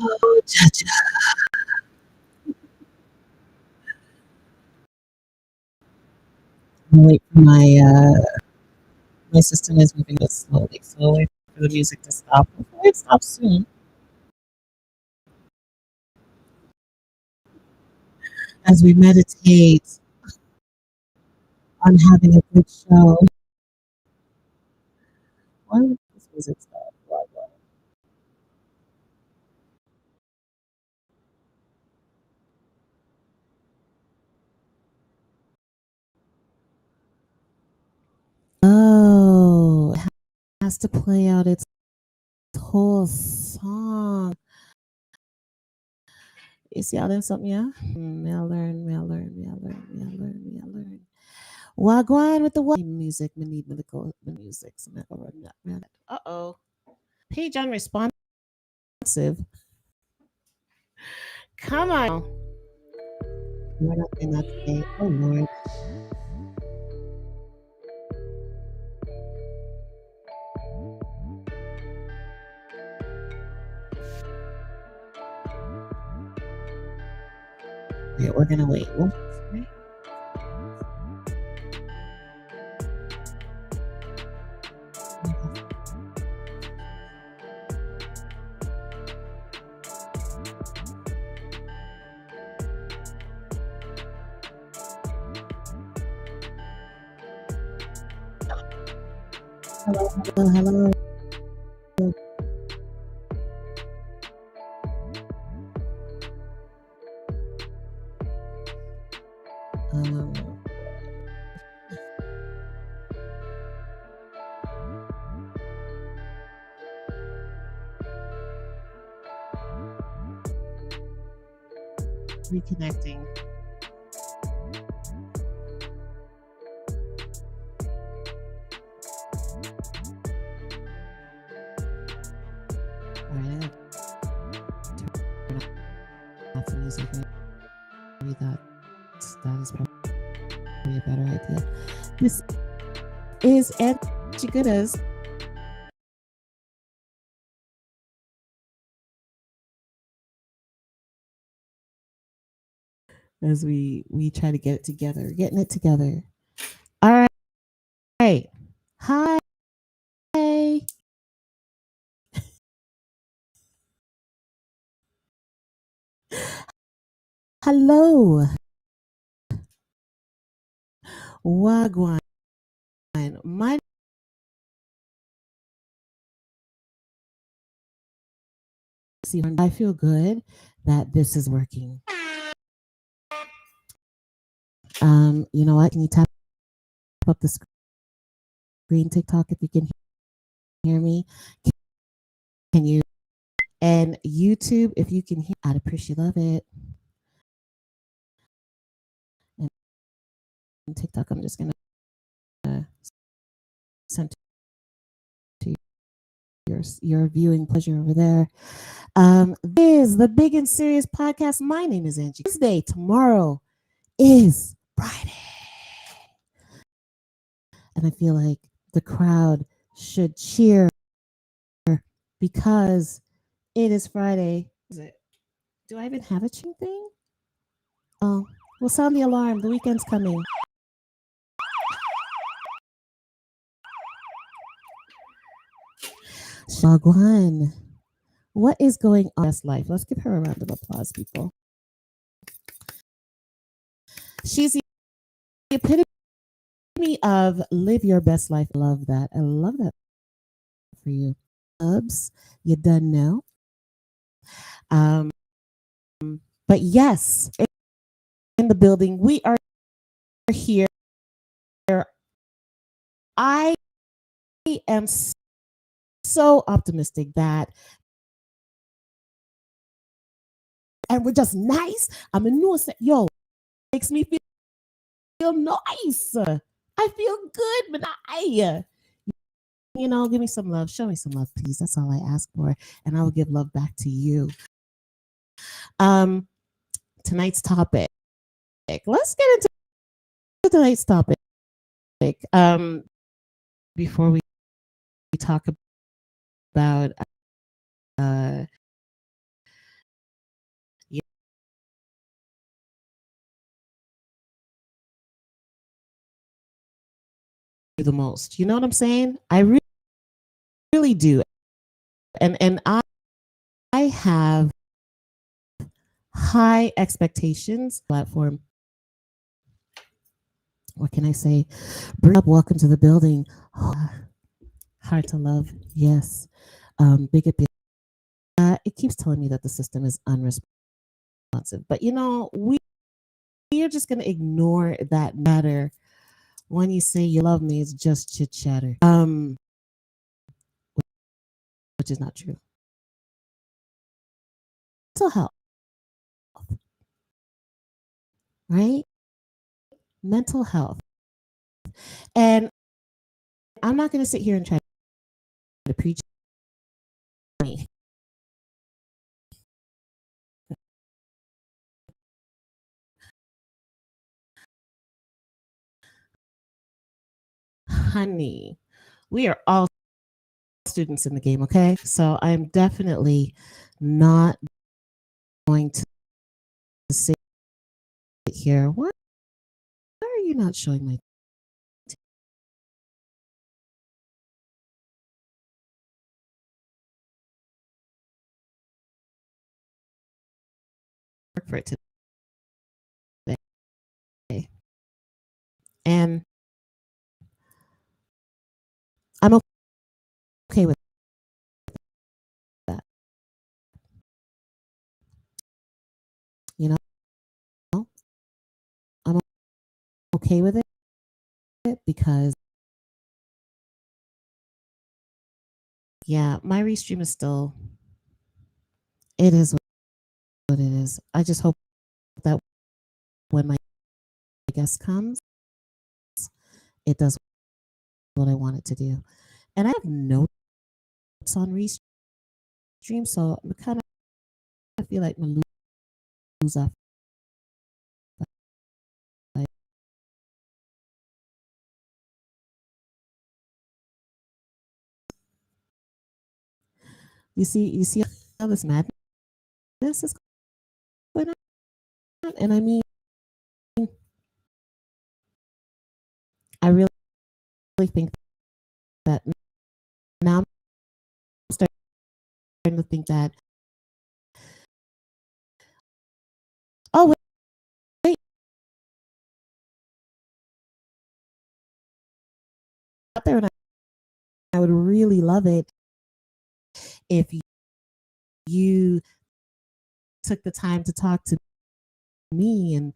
Oh, cha-cha. Wait for my system is moving this slowly, so I'll wait for the music to stop. Hopefully it stops soon. As we meditate on having a good show. Why would this music stop? Why? Oh, it has to play out its whole song. You see how then something, yeah? May I learn, may I learn, may I learn, may I learn, may I learn. Wagwan with the what music, me need medical music. So uh-oh. Page unresponsive. Come on. We're not in that today. Oh Lord. Yeah, we're gonna wait. Hello, hello, hello. Um, reconnecting. All right. Turn off the music. Maybe that is probably a better idea. This is Angie Goodas. As we try to get it together, getting it together. All right. Hi. Hello. Wagwan. My I feel good that this is working. You know what? Can you tap up the screen TikTok if you can hear me? Can you? And YouTube, if you can hear, I'd appreciate love it. And TikTok, I'm just gonna send to your viewing pleasure over there. This is the Big and Serious Podcast. My name is Angie. Tuesday, tomorrow is Friday. And I feel like the crowd should cheer because it is Friday. Is it? Do I even have a cheering thing? Oh, we'll sound the alarm. The weekend's coming. Shagwan. What is going on in this life? Let's give her a round of applause, people. She's the epitome of live your best life. Love that. I love that for you. Ubs, you done know. But yes, in the building, we are here. I am so optimistic that, and we're just nice. I'm a new yo, makes me feel nice. I feel good, but give me some love. Show me some love, please. That's all I ask for, and I will give love back to you. Tonight's topic. Let's get into tonight's topic. Before we talk about the most. You know what I'm saying? I really do. And I have high expectations platform. What can I say? Bring up, welcome to the building. Hard to love, yes. Big up. It keeps telling me that the system is unresponsive, but we are just gonna ignore that matter. When you say you love me, it's just chit chatter. Which is not true. Mental health, right? Mental health, and I'm not gonna sit here and try to preach me, honey. We are all students in the game, okay? So I'm definitely not going to sit here. Why are you not showing my work for it today? And I'm okay with that. You know, I'm okay with it because, yeah, my restream is still, it is what it is. I just hope that when my guest comes, it does what I want it to do. And I have notes on restream, so I kind of feel like Lazah. Like, you see how this madness is going on, and I mean, I really think that now I'm starting to think that, oh wait, out there, and I would really love it if you took the time to talk to me and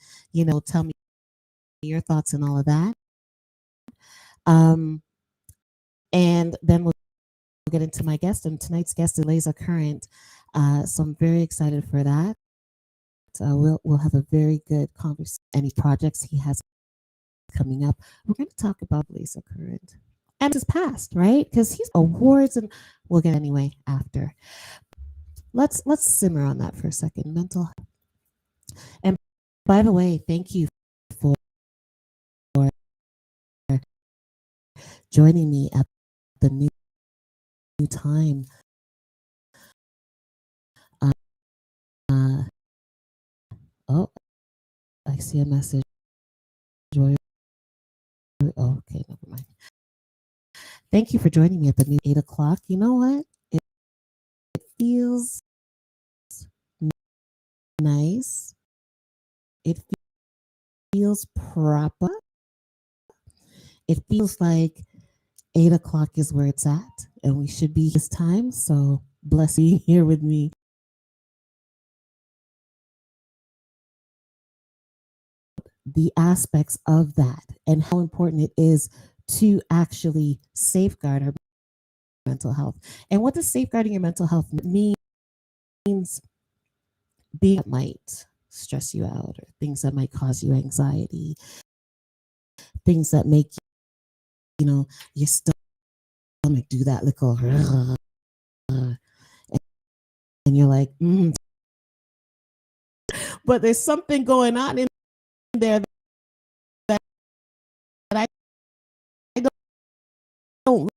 tell me your thoughts and all of that. Um, and then we'll get into my guest, and tonight's guest is Lazah Current. So I'm very excited for that. We'll have a very good conversation. Any projects he has coming up, we're going to talk about Lazah Current and his past, right? Because he's awards, and we'll get anyway after. Let's simmer on that for a second. Mental health. And by the way, thank you for joining me at the new time. Uh, oh, I see a message. Joy. Oh, okay, never mind. Thank you for joining me at the new 8 o'clock. You know what? It feels nice. It feels proper. It feels like 8 o'clock is where it's at, and we should be this time. So bless you here with me. The aspects of that and how important it is to actually safeguard our mental health. And what does safeguarding your mental health means? Being that might stress you out, or things that might cause you anxiety, things that make your stomach do that little and you're like, but there's something going on in there that I don't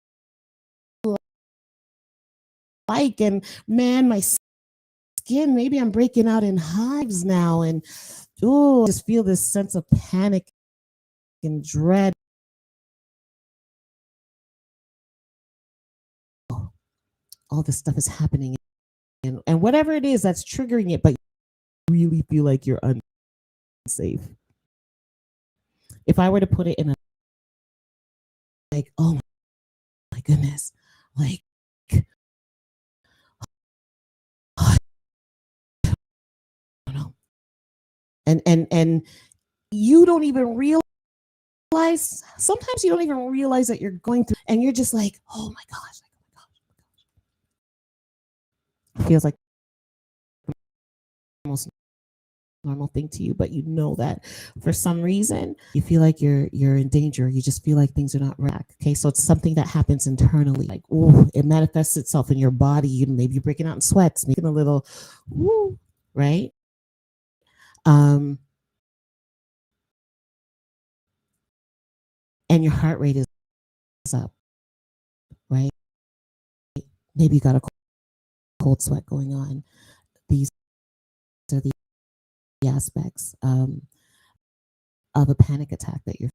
like. And man, my skin, maybe I'm breaking out in hives now, and just feel this sense of panic and dread all this stuff is happening, and whatever it is that's triggering it, but you really feel like you're unsafe. If I were to put it in a like, oh my goodness, like, I don't know, and you don't even realize. Sometimes you don't even realize that you're going through, and you're just like, oh my gosh, it feels like the most normal thing to you, but you know that for some reason you feel like you're in danger. You just feel like things are not right. Okay, so it's something that happens internally, like, ooh, it manifests itself in your body. You maybe you're breaking out in sweats, making a little, woo, right? Um, and your heart rate is up, right? Maybe you got a cold sweat going on. These are the aspects of a panic attack that you're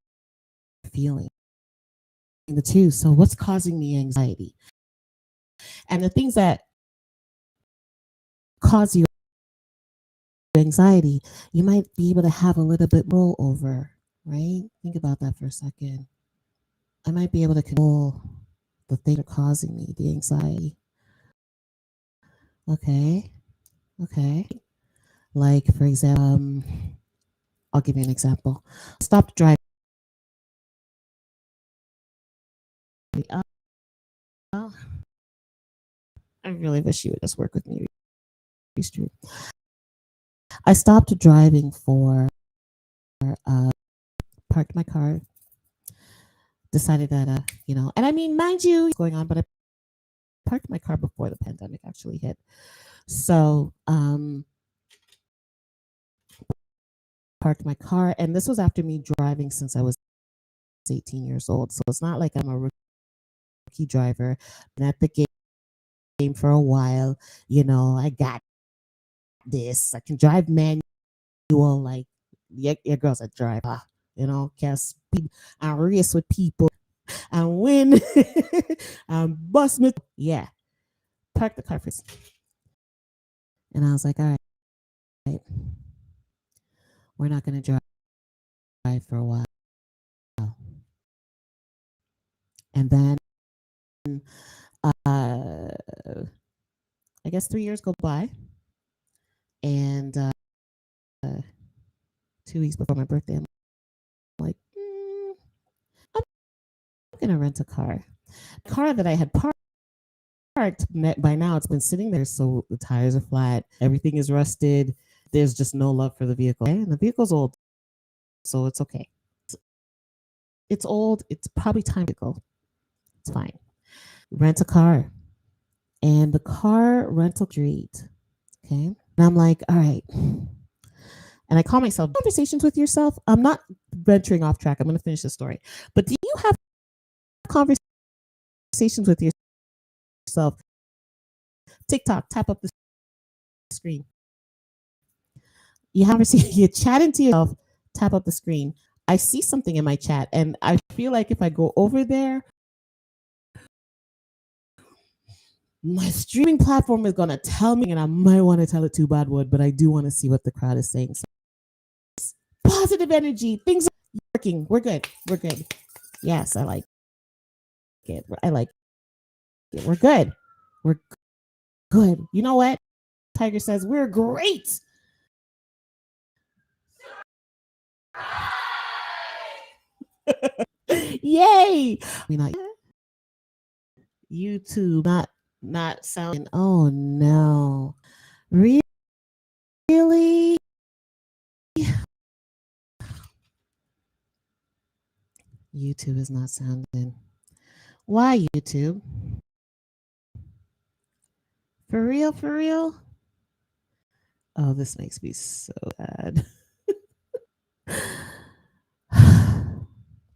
feeling. The two. So, what's causing the anxiety? And the things that cause you anxiety, you might be able to have a little bit roll over, right? Think about that for a second. I might be able to control the things that are causing me the anxiety. Okay. Okay. Like, for example, I'll give you an example. Stop driving. Oh, I really wish you would just work with me. I stopped driving for, uh, parked my car, decided that, and I mean, mind you, what's going on, but I parked my car before the pandemic actually hit. So, parked my car, and this was after me driving since I was 18 years old. So it's not like I'm a rookie driver. Been at the game for a while. I got this. I can drive manual, like your girls that drive. Can speed and race with people and win and bust me. Yeah, park the car first. And I was like, all right, we're not going to drive for a while. And then, I guess 3 years go by, and 2 weeks before my birthday, I'm like, I'm gonna rent a car. Car that I had parked, by now it's been sitting there, so the tires are flat, everything is rusted. There's just no love for the vehicle, okay? And the vehicle's old, so it's okay. It's old. It's probably time to go. It's fine. Rent a car, and the car rental street. Okay, and I'm like, all right. And I call myself conversations with yourself. I'm not venturing off track. I'm going to finish the story. But do you have conversations with yourself? TikTok, tap up the screen. You're chatting to yourself, tap up the screen. I see something in my chat, and I feel like if I go over there, my streaming platform is gonna tell me, and I might want to tell it to bad word, but I do want to see what the crowd is saying. So, positive energy, things are working. We're good. We're good. Yes, I like it. I like it. We're good. We're good. You know what? Tiger says we're great. Yay! Not YouTube, not sounding. Oh no, really? YouTube is not sounding. Why YouTube? For real? For real? Oh, this makes me so bad.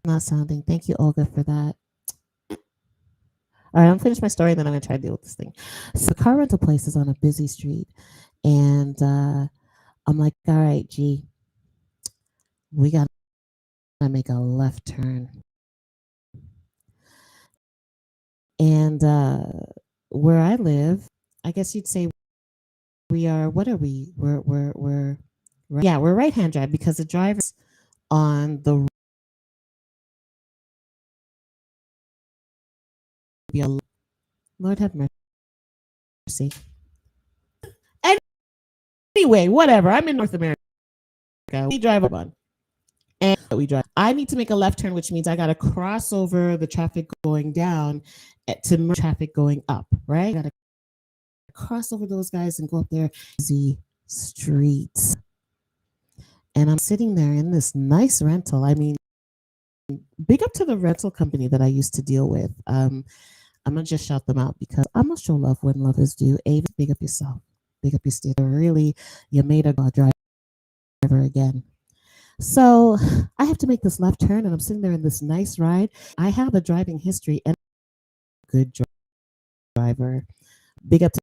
Not sounding. Thank you, Olga, for that. All right, I'm finish my story, and then I'm gonna try to deal with this thing. So, the car rental place is on a busy street, and I'm like, all right, G, we gotta make a left turn. And where I live, I guess you'd say we are. What are we? We're yeah, we're right hand drive because the driver's on the Lord have mercy. Anyway, whatever. I'm in North America. We drive on. And we drive. I need to make a left turn, which means I got to cross over the traffic going down to traffic going up, right? I got to cross over those guys and go up there. The streets. And I'm sitting there in this nice rental. I mean, big up to the rental company that I used to deal with. I'm gonna just shout them out because I'm gonna show love when love is due. Avis, big up yourself, big up your state. Really, you made a driver again. So I have to make this left turn, and I'm sitting there in this nice ride. I have a driving history and a good driver. Big up to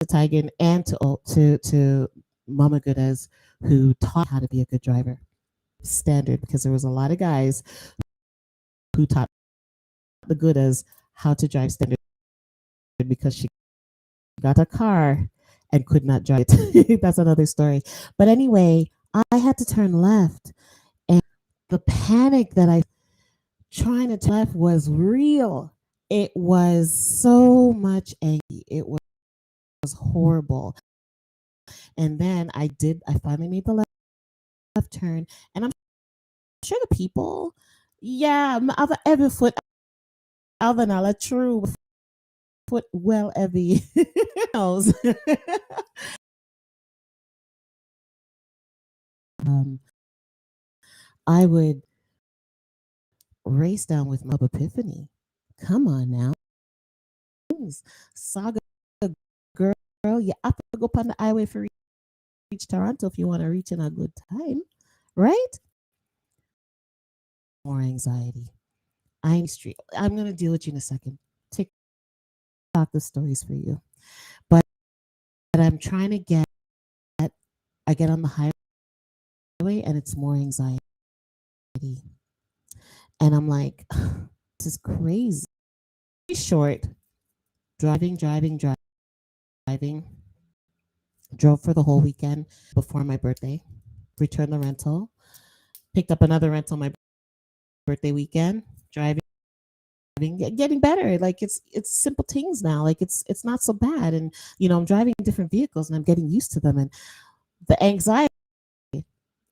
Tigan and to Mama Goodas who taught how to be a good driver. Standard because there was a lot of guys who taught the Goodas how to drive standard because she got a car and could not drive it. That's another story. But anyway, I had to turn left, and the panic that I trying to turn left was real. It was so much angry. It was horrible. And then I finally made the left turn, and I'm sure the people, yeah, every foot, Alvanala, true foot well, every knows. um, I would race down with my epiphany. Come on now. Saga girl, you have to go up on the highway for reach Toronto if you want to reach in a good time, right? More anxiety. I'm gonna deal with you in a second. Take out the stories for you. But I'm trying to I get on the highway and it's more anxiety. And I'm like, this is crazy. Short, driving, drove for the whole weekend before my birthday, returned the rental, picked up another rental my birthday weekend, driving, getting better. Like it's simple things now. Like it's not so bad. And I'm driving different vehicles and I'm getting used to them. And the anxiety,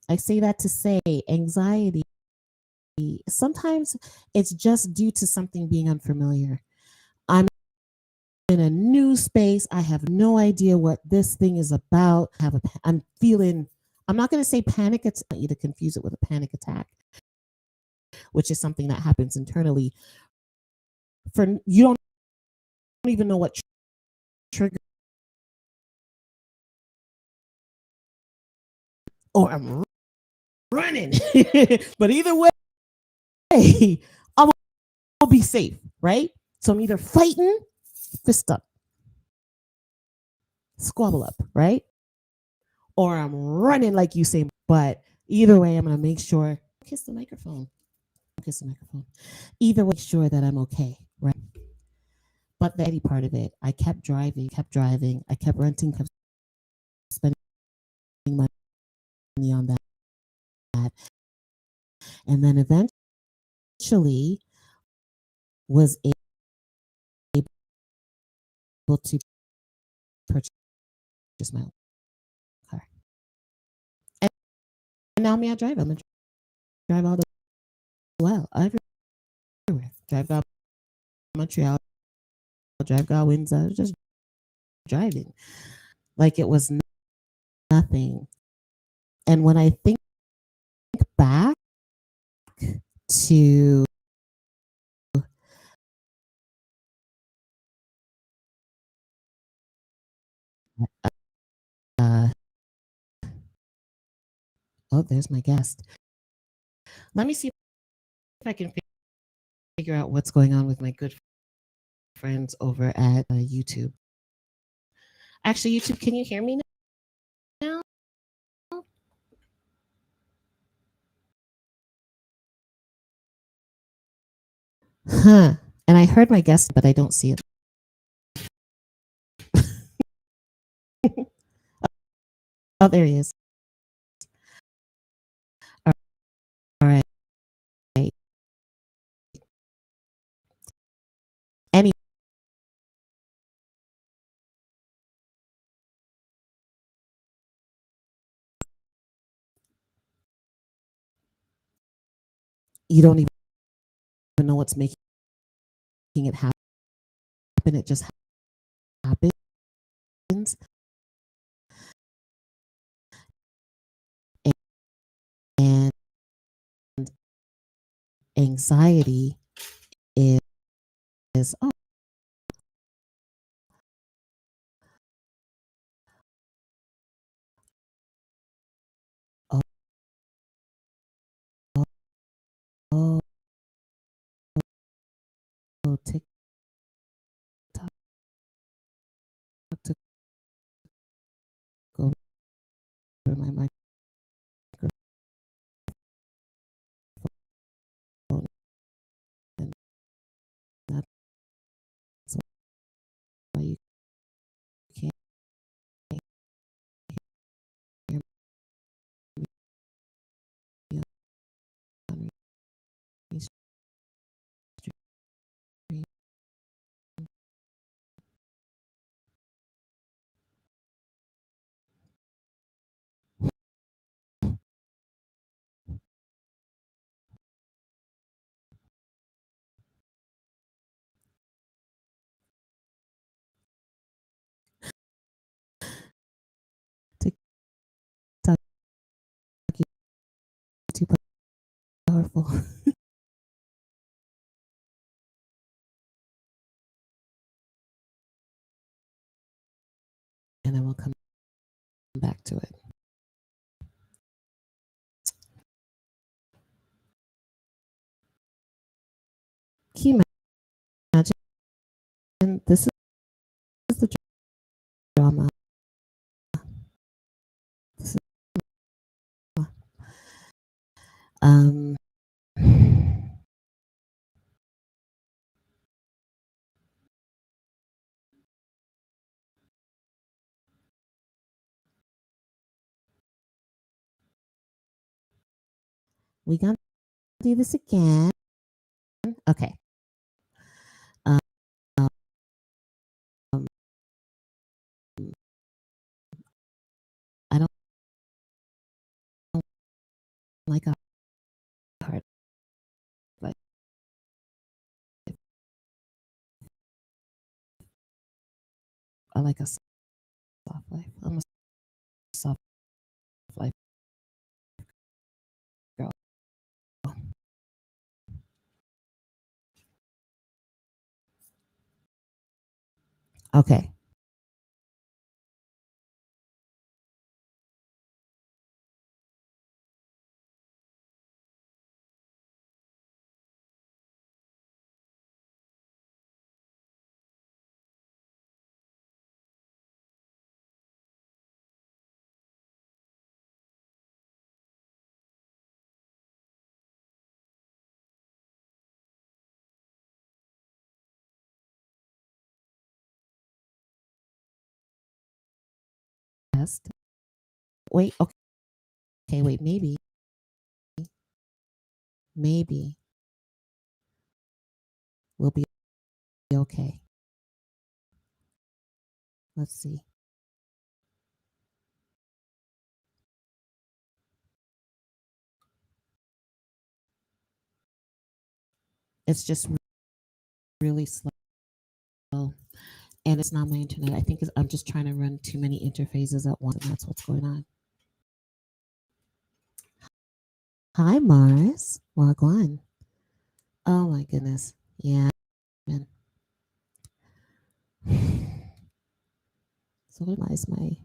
I say that to say anxiety, sometimes it's just due to something being unfamiliar. I'm in a new space. I have no idea what this thing is about. I'm feeling, I'm not going to say panic. It's not you to confuse it with a panic attack, which is something that happens internally. You don't even know what trigger, or I'm running. But either way, I will be safe, right? So I'm either fighting, fist up, squabble up, right? Or I'm running like you say. But either way, I'm going to make sure. Kiss the microphone. Kiss the microphone. Either way, make sure that I'm okay, right? But the Eddie part of it, I kept driving. I kept renting, kept spending money on that. And then eventually was able to purchase my own car. And now I drive. I'm going to drive all the well, everywhere. Drive out Montreal, drive out Windsor, just driving. Like it was nothing. And when I think back to uh, oh, there's my guest. Let me see if I can figure out what's going on with my good friends over at YouTube. Actually, YouTube, can you hear me now? Huh. And I heard my guest, but I don't see it. Oh, there he is. All right. Anyway, you don't even know what's making it happen. It just happens. And anxiety is oh, oh, oh, oh, TikTok took over my microphone. And that's why you can't hear me on Restream. TikTok, you too powerful. And then we'll come back to it. Can you imagine? This is the drama. This is, um, we gotta do this again. Okay. Um, I don't like a hard life. I like a soft life. I'm a soft life girl. Okay. Test. Wait. Okay. Okay. Wait. Maybe we'll be okay. Let's see. It's just really slow, and it's not my internet. I think I'm just trying to run too many interfaces at once, and that's what's going on. Hi, Mars. Wagwan. Oh my goodness. Yeah, man. So what is my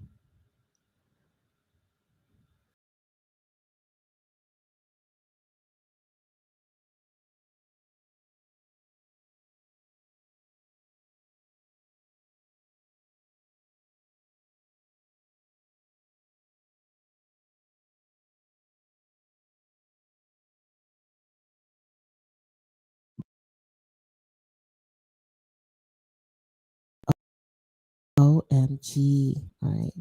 oh OMG. All right.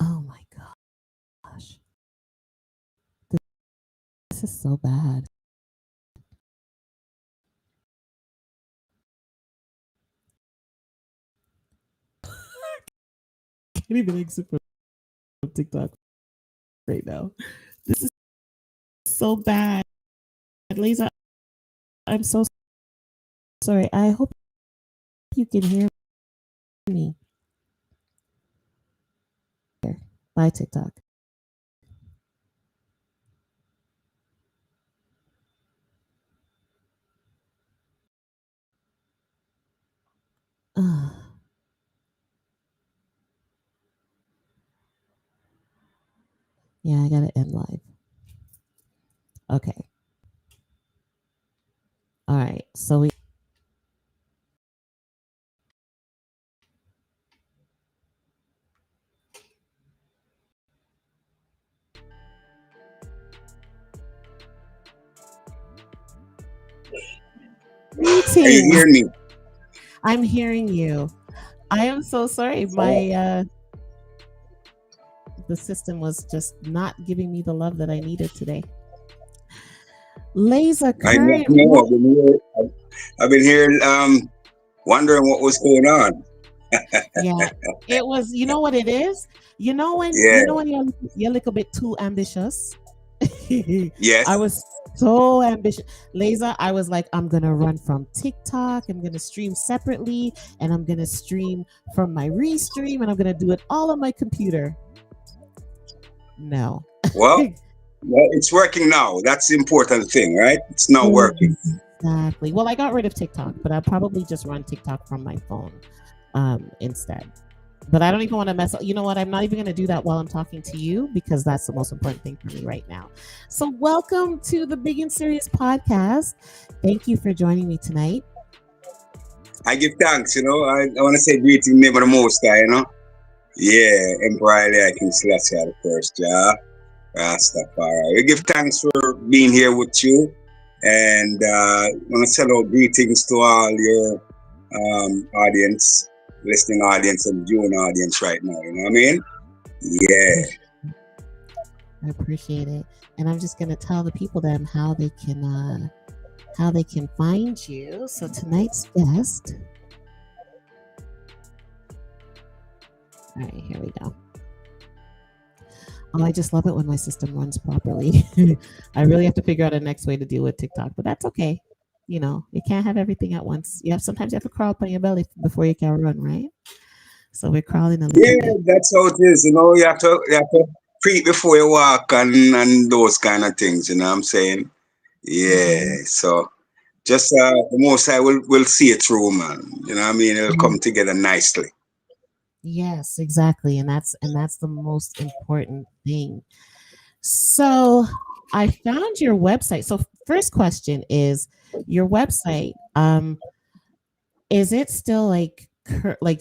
Oh my gosh. This is so bad. I can't even exit from TikTok right now. This is so bad. Lazah, I'm so sorry. I hope you can hear me. Bye, TikTok. Uh, yeah, I gotta end live. Okay. All right. So we Are you greetings. hearing me? I'm hearing you. I am so sorry. Oh, The system was just not giving me the love that I needed today. Laser I don't current. know. I've been here wondering what was going on. Yeah, it was. You know what it is. You know Yeah. when you're a little bit too ambitious. I Yes. was so ambitious. Laser, I was like, I'm gonna run from TikTok. I'm gonna stream separately, and I'm gonna stream from my restream, and I'm gonna do it all on my computer. No. Well, well, it's working now. That's the important thing, right? It's now working. Exactly. Well, I got rid of TikTok, but I'll probably just run TikTok from my phone instead. But I don't even want to mess up. You know what? I'm not even going to do that while I'm talking to you because that's the most important thing for me right now. So, welcome to the Big and Serious podcast. Thank you for joining me tonight. I give thanks, I want to say greeting name of the most guy, Yeah, Emperor Haile King Selassie the first, yeah. Rastafari. We give thanks for being here with you. And want to send out greetings to all your audience, listening audience and viewing audience right now. You know what I mean? Yeah. Appreciate, I appreciate it, and I'm just going to tell the people then how they can find you. So tonight's guest. All right, here we go. Oh, I just love it when my system runs properly. I really have to figure out a next way to deal with TikTok, but that's okay. You can't have everything at once. Sometimes you have to crawl up on your belly before you can run, right? So we're crawling a little Yeah, bit. that's how it is. You have to preach before you walk and those kind of things. You know what I'm saying? Yeah. Hmm. So just the most I will see it through, man. You know what I mean? It'll come together nicely. Yes, exactly, and that's the most important thing. So I found your website. So first question is your website. Is it still like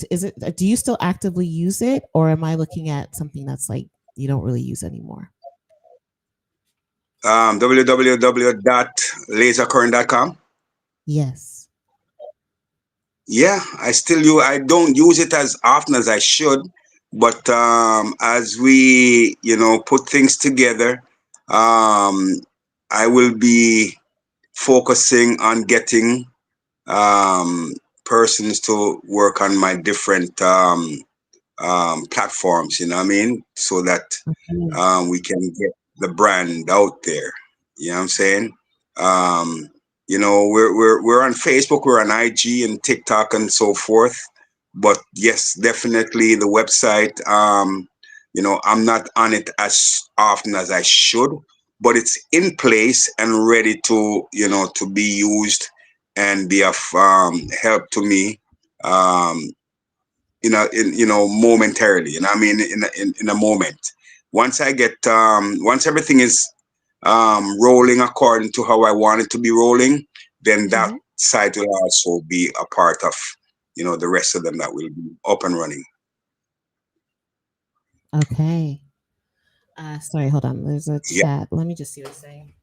is it do you still actively use it, or am I looking at something that's like you don't really use anymore? www.lasercurrent.com. Yes. Yeah, I don't use it as often as I should, but as we put things together, um, I will be focusing on getting um, persons to work on my different platforms. You know what I mean, so that Okay. we can get the brand out there. You know what I'm saying? Um, we're on Facebook, we're on IG and TikTok and so forth. But yes, definitely the website. I'm not on it as often as I should, but it's in place and ready to be used and be of help to me. Um, momentarily. You know, what I mean, in a moment. Once everything is rolling according to how I want it to be rolling, then that Hmm. site will also be a part of the rest of them that will be up and running. Okay. Sorry, hold on. There's a Yeah. chat. Let me just see what it's saying.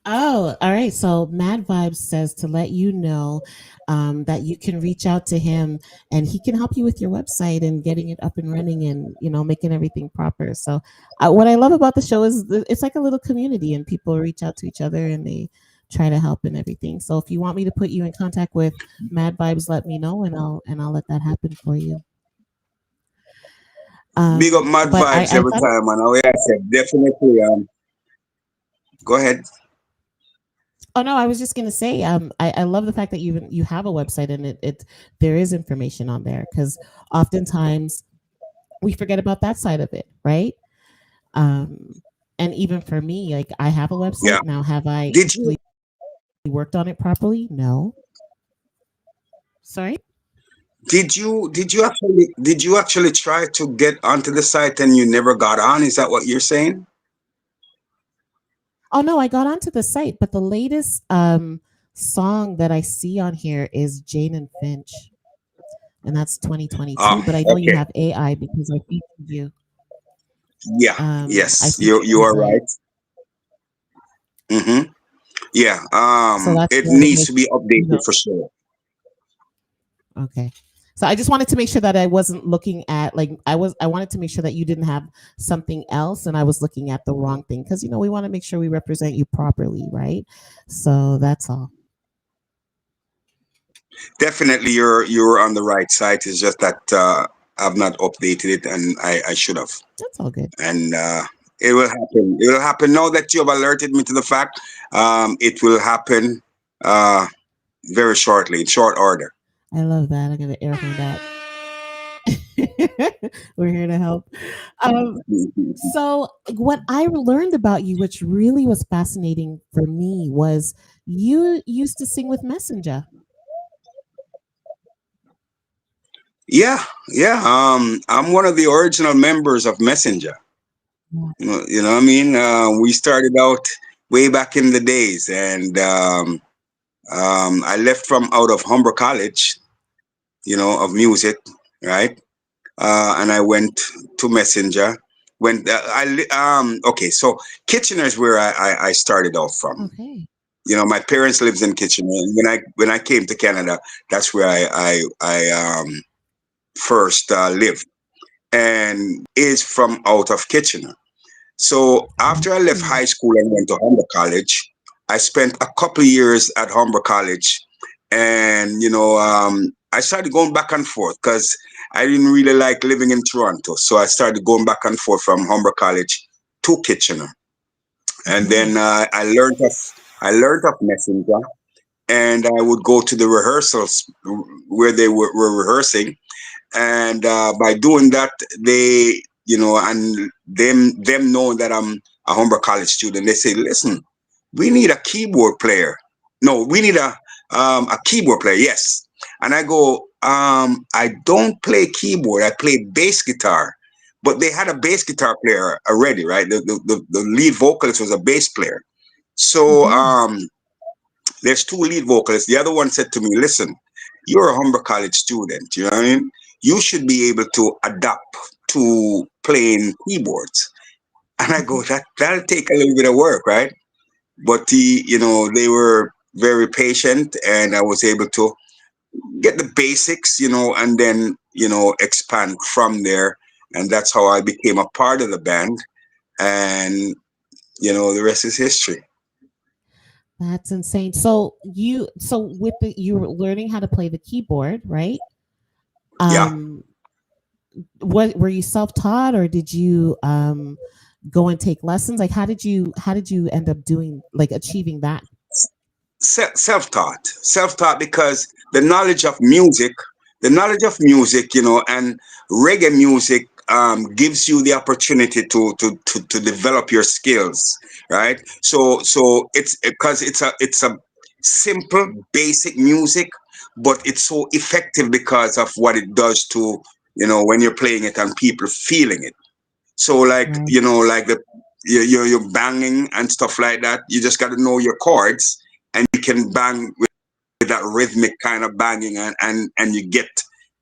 Oh, all right. So Mad Vibes says to let you know that you can reach out to him and he can help you with your website and getting it up and running and making everything proper. So what I love about the show is it's like a little community and people reach out to each other and they try to help and everything. So if you want me to put you in contact with Mad Vibes, let me know and I'll let that happen for you. Big up Mad But Vibes I every thought time, and I said definitely. Go ahead. Oh no, I was just gonna say, I love the fact that you have a website and it there is information on there because oftentimes we forget about that side of it, right? Um, and even for me, like I have a Yeah. website now. Have I Did you actually worked on it properly? No. Sorry. did you actually try to get onto the site and you never got on? Is that what you're saying? Oh no, I got onto the site, but the latest song that I see on here is Jane and Finch, and that's 2022. But I know you Okay. have AI because I featured you. Yeah. I Yes. You featured you you are guys. right. Mm-hmm. Yeah. So that's It where I needs was, to be you updated know, for sure. okay. So I just wanted to make sure that I wasn't looking at like I wanted to make sure that you didn't have something else and I was looking at the wrong thing because we want to make sure we represent you properly, right? So that's all. Definitely, you're on the right site. It's just that I've not updated it, and I should have. That's all good. And it will happen. It will happen now that you have alerted me to the fact. It will happen uh, very shortly, in short order. I love that. I'm gonna air horn that. We're here to help. Um, so what I learned about you, which really was fascinating for me, was you used to sing with Messenger. Yeah, yeah. I'm one of the original members of Messenger. You know what I mean? We started out way back in the days, and I left from out of Humber College, of music, right? And I went to Messenger. When okay, so Kitchener is where I started off from. Okay. My parents lives in Kitchener, and when I came to Canada, that's where I first lived, and is from out of Kitchener. So after I left Mm. high school and went to Humber College, I spent a couple of years at Humber College, and I started going back and forth because I didn't really like living in Toronto. So I started going back and forth from Humber College to Kitchener, and Okay. then I learned of Messenger, and I would go to the rehearsals where they were rehearsing, and by doing that, they and them knowing that I'm a Humber College student, they say, listen, we need a keyboard player. No, we need a keyboard player. Yes. And I go, I don't play keyboard, I play bass guitar. But they had a bass guitar player already, right? The lead vocalist was a bass player. So Hmm. there's two lead vocalists. The other one said to me, listen, you're a Humber College student, you know what I mean? You should be able to adapt to playing keyboards. And I go, Hmm. that'll take a little bit of work, right? But they were very patient, and I was able to get the basics, and then expand from there. And that's how I became a part of the band. And the rest is history. That's insane. So with you were learning how to play the keyboard, right? Yeah. Um, what were you self-taught or did you go and take lessons? Like how did you end up doing like achieving that? Self-taught because the knowledge of music, and reggae music gives you the opportunity to develop your skills, right? So it's because it's a simple basic music, but it's so effective because of what it does to when you're playing it and people feeling it. So like Right. like you're banging and stuff like that. You just got to know your chords, and you can bang with that rhythmic kind of banging, and you get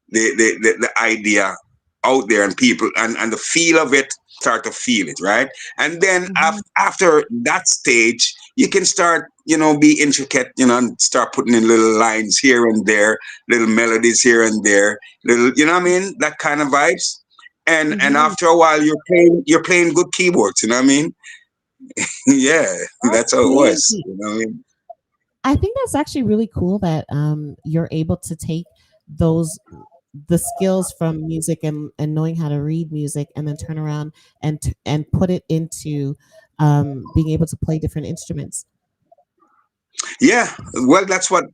the idea out there, and people and the feel of it start to feel it, right? And then Mhm. after that stage, you can start, be intricate, and start putting in little lines here and there, little melodies here and there, little, you know what I mean, that kind of vibes. And Mhm. after a while, you're playing good keyboards, you know what I mean. Yeah, That's that's how it was, crazy. you know what I mean. I think that's actually really cool that you're able to take those the skills from music and knowing how to read music and then turn around and put it into being able to play different instruments. Yeah, well, that's what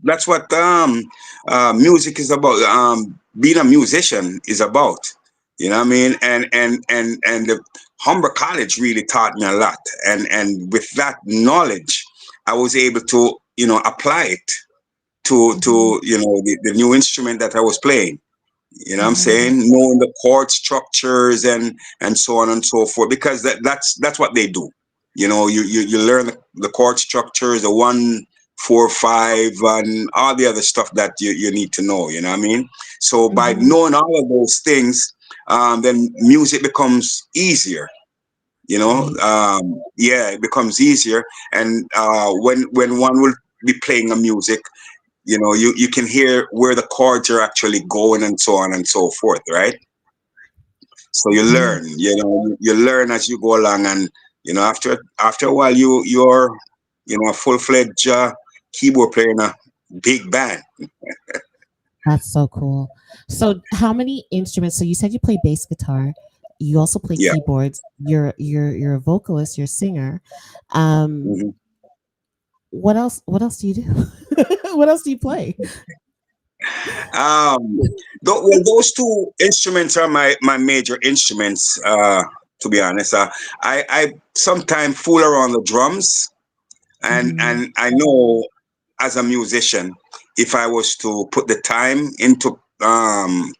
music is about. Being a musician is about. You know what I mean? And the Humber College really taught me a lot. And with that knowledge, I was able to, apply it Hmm. to the new instrument that I was playing. You know what I'm Hmm. saying? Knowing the chord structures and so on and so forth, because that's what they do. You learn the chord structures, the 1 4 5, and all the other stuff that you need to know. You know what I mean? So by Hmm. knowing all of those things, then music becomes easier. Right. Yeah, it becomes easier. And when one will be playing a music, you can hear where the chords are actually going and so on and so forth, right? So you Right. learn, you learn as you go along. And after a while, you're a full-fledged keyboard player in a big band. That's so cool. So how many instruments? So you said you play bass guitar. You also play Yeah. keyboards. You're a vocalist. You're a singer. Um, Mhm. what else? What else do you do? What else do you play? um well, those two instruments are my major instruments, to be honest. I sometimes fool around the drums, and Hmm. and I know, as a musician, if I was to put the time into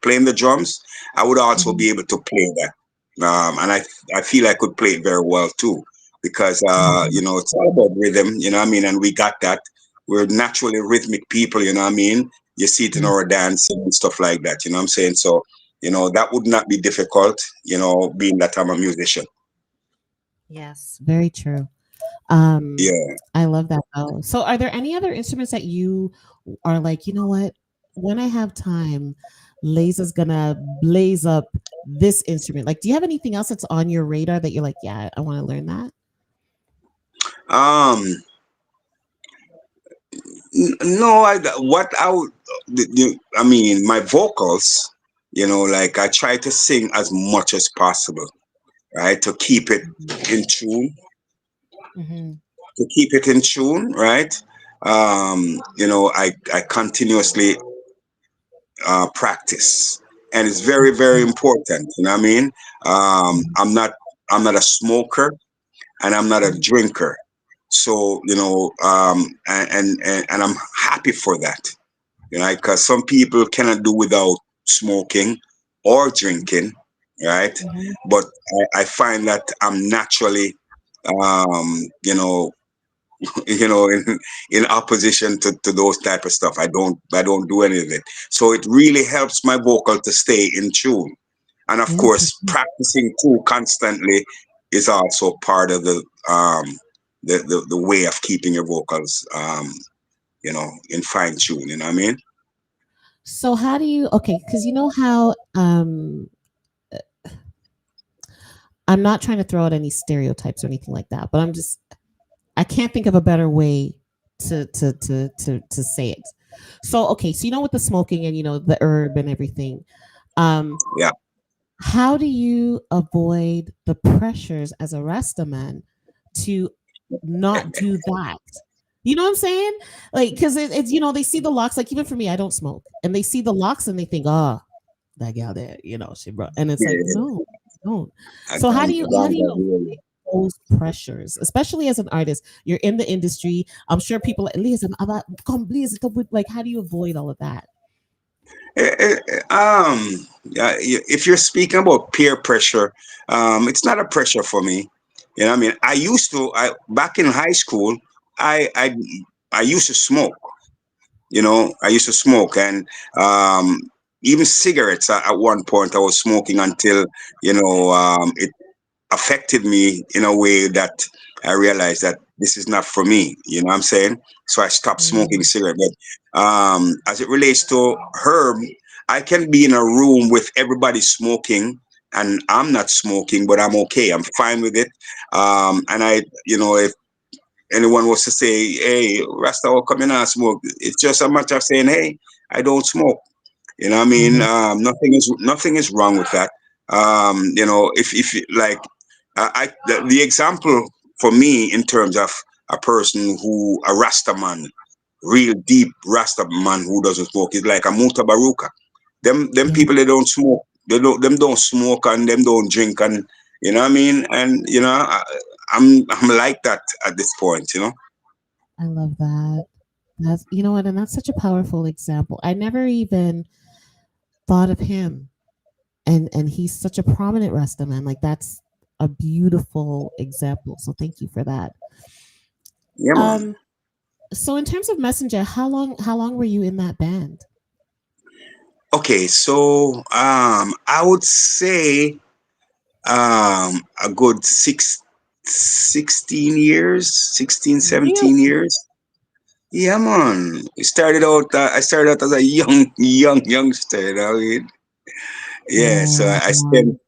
playing the drums, I would also Hmm. be able to play that. And I feel I could play it very well too, because Hmm. it's all about rhythm, you know what I mean, and we got that. We're naturally rhythmic people, you know what I mean. You see it in Yes. our dancing and stuff like that, you know what I'm saying. So that would not be difficult, being that I'm a musician. Yes. Very true. Um, Yeah. I love that though. So are there any other instruments that you are like, you know what? When I have time, Lazah's gonna blaze up this instrument. Like, do you have anything else that's on your radar that you're like, yeah, I want to learn that? um No, what I would, I mean, my vocals, like I try to sing as much as possible, right? In tune, Mm-hmm. to keep it in tune, right? I continuously practice, and it's very, very important. You know what I mean? I'm not, a smoker, and I'm not a drinker. So, and I'm happy for that. Because some people cannot do without smoking or drinking, right? Mm-hmm. But I find that I'm naturally, um, you know, in opposition to those type of stuff. I don't do any of it. So it really helps my vocal to stay in tune. And of course, Interesting. practicing too constantly is also part of the way of keeping your vocals, in fine tune. You know what I mean? So how do you okay, because you know how I'm not trying to throw out any stereotypes or anything like that, but I can't think of a better way to say it. So okay, so you know with the smoking and the herb and everything, um, Yeah. how do you avoid the pressures as a Rasta man to not do that? You know what I'm saying? Like, because it's they see the locks. Like even for me, I don't smoke, and they see the locks and they think, oh, that gal there, she brought, and it's like, Yeah, no, don't. I So don't, how I do you don't avoid really. those pressures, especially as an artist? You're in the industry. I'm sure people like, listen, I'm about come blaze it up with like, how do you avoid all of that? Yeah, if you're speaking about peer pressure, it's not a pressure for me. You know what I mean? Back in high school, I, I used to smoke. I used to smoke, and even cigarettes. At one point, I was smoking until it affected me in a way that I realized that this is not for me. You know what I'm saying? So I stopped smoking Mm, cigarette. But as it relates to herb, I can be in a room with everybody smoking, and I'm not smoking, but I'm okay. I'm fine with it. And if anyone was to say, "Hey, Rasta, how come you not smoke?" It's just a matter of saying, "Hey, I don't smoke." You know what I I mean? love Nothing is wrong with that. If like the example for me in terms of a person who a Rasta man, real deep Rasta man who doesn't smoke is like a Muta Baruka. Them yeah, people they don't smoke. They don't smoke and them don't drink and you know what I mean. And I'm like that at this point. I love that. That's you know what, and that's such a powerful example. I never even thought of him, and he's such a prominent Rasta man. Like that's a beautiful example. So thank you for that. Yeah, man. Um, so in terms of Messenger, how long were you in that band? Okay, so I would say a good 16 years, 16, Really? 17 years. Yeah, man. I started out as a young youngster, you know what I mean? Yeah, so Wow. I spent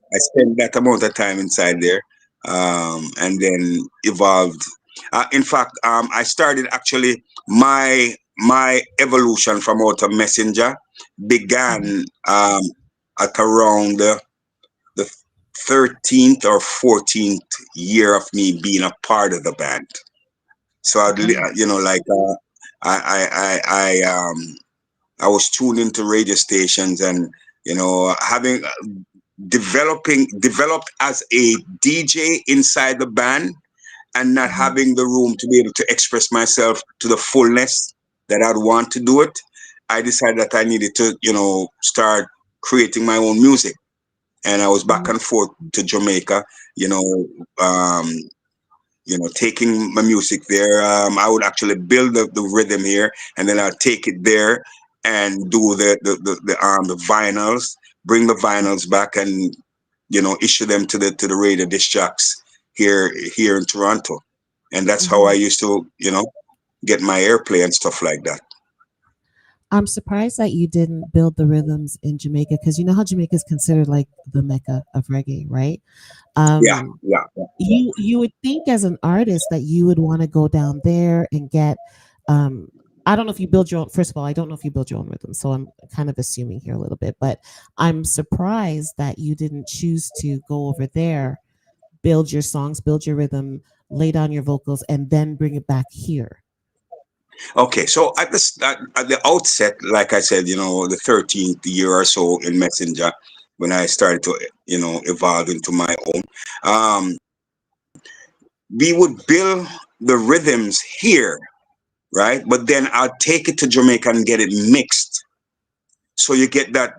that amount of time inside there, and then evolved. In fact, I started actually my evolution from out of messenger Mhm. began at around the 13th or 14th year of me being a part of the band. So Okay. like I I was tuned into radio stations and having developed as a DJ inside the band and not Hmm. having the room to be able to express myself to the fullness that I'd want to do it. I decided that I needed to start creating my own music, and I was back Hmm. and forth to Jamaica, you know, um, taking my music there. I would actually build the rhythm here, and then I'd take it there and do the vinyls, bring the vinyls back, and issue them to the radio disc jocks here in Toronto, and that's how I Hmm. used to get my airplay and stuff like that. I'm surprised that you didn't build the rhythms in Jamaica because you know how Jamaica is considered like the mecca of reggae, right? Yeah, Um, yeah. you would think as an artist that you would want to go down there and get. Um, I don't know if you build your own. First of all, I don't know if you build your own rhythm, so I'm kind of assuming here a little bit. But I'm surprised that you didn't choose to go over there, build your songs, build your rhythm, lay down your vocals, and then bring it back here. Okay, so at the outset, like I said, the 13th year or so in Messenger, when I started to, evolve into my own, um, we would build the rhythms here, right? But then I'll take it to Jamaica and get it mixed, so you get that,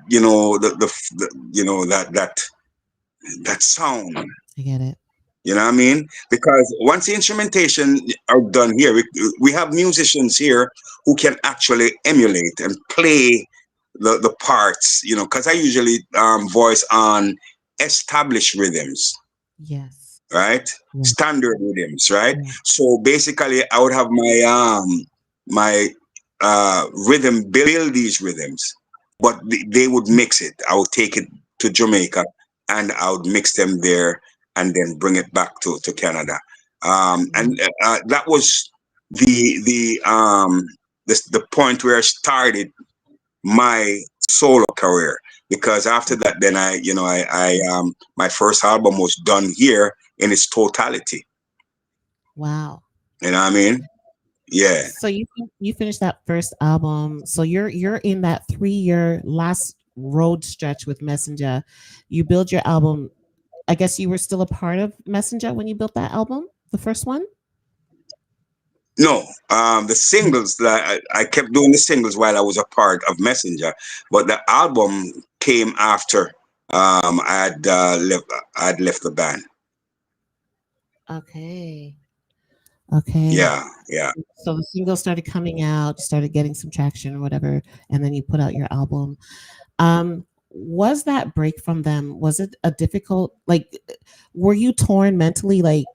that sound. I get it. You know what I mean? Because once the instrumentation are done here, we have musicians here who can actually emulate and play the parts. Because I usually voice on established rhythms, Yes. right? Yes. Standard rhythms, right? Yes. So basically, I would have my rhythm build these rhythms, but they would mix it. I would take it to Jamaica and I would mix them there and then bring it back to Canada. Yes. And that was the point where I started my solo career, because after that then I my first album was done here in its totality. Wow. You know what I mean? Yeah. So you finished that first album. So you're in that 3 year last road stretch with Messenger. You build your album. I guess you were still a part of Messenger when you built that album, the first one. No, the singles that I kept doing the singles while I was a part of Messenger, but the album came after I'd left the band. Okay. Okay. Yeah, yeah. So the single started coming out, you started getting some traction or whatever, and then you put out your album. Was that break from them, was it a difficult, like, were you torn mentally, like,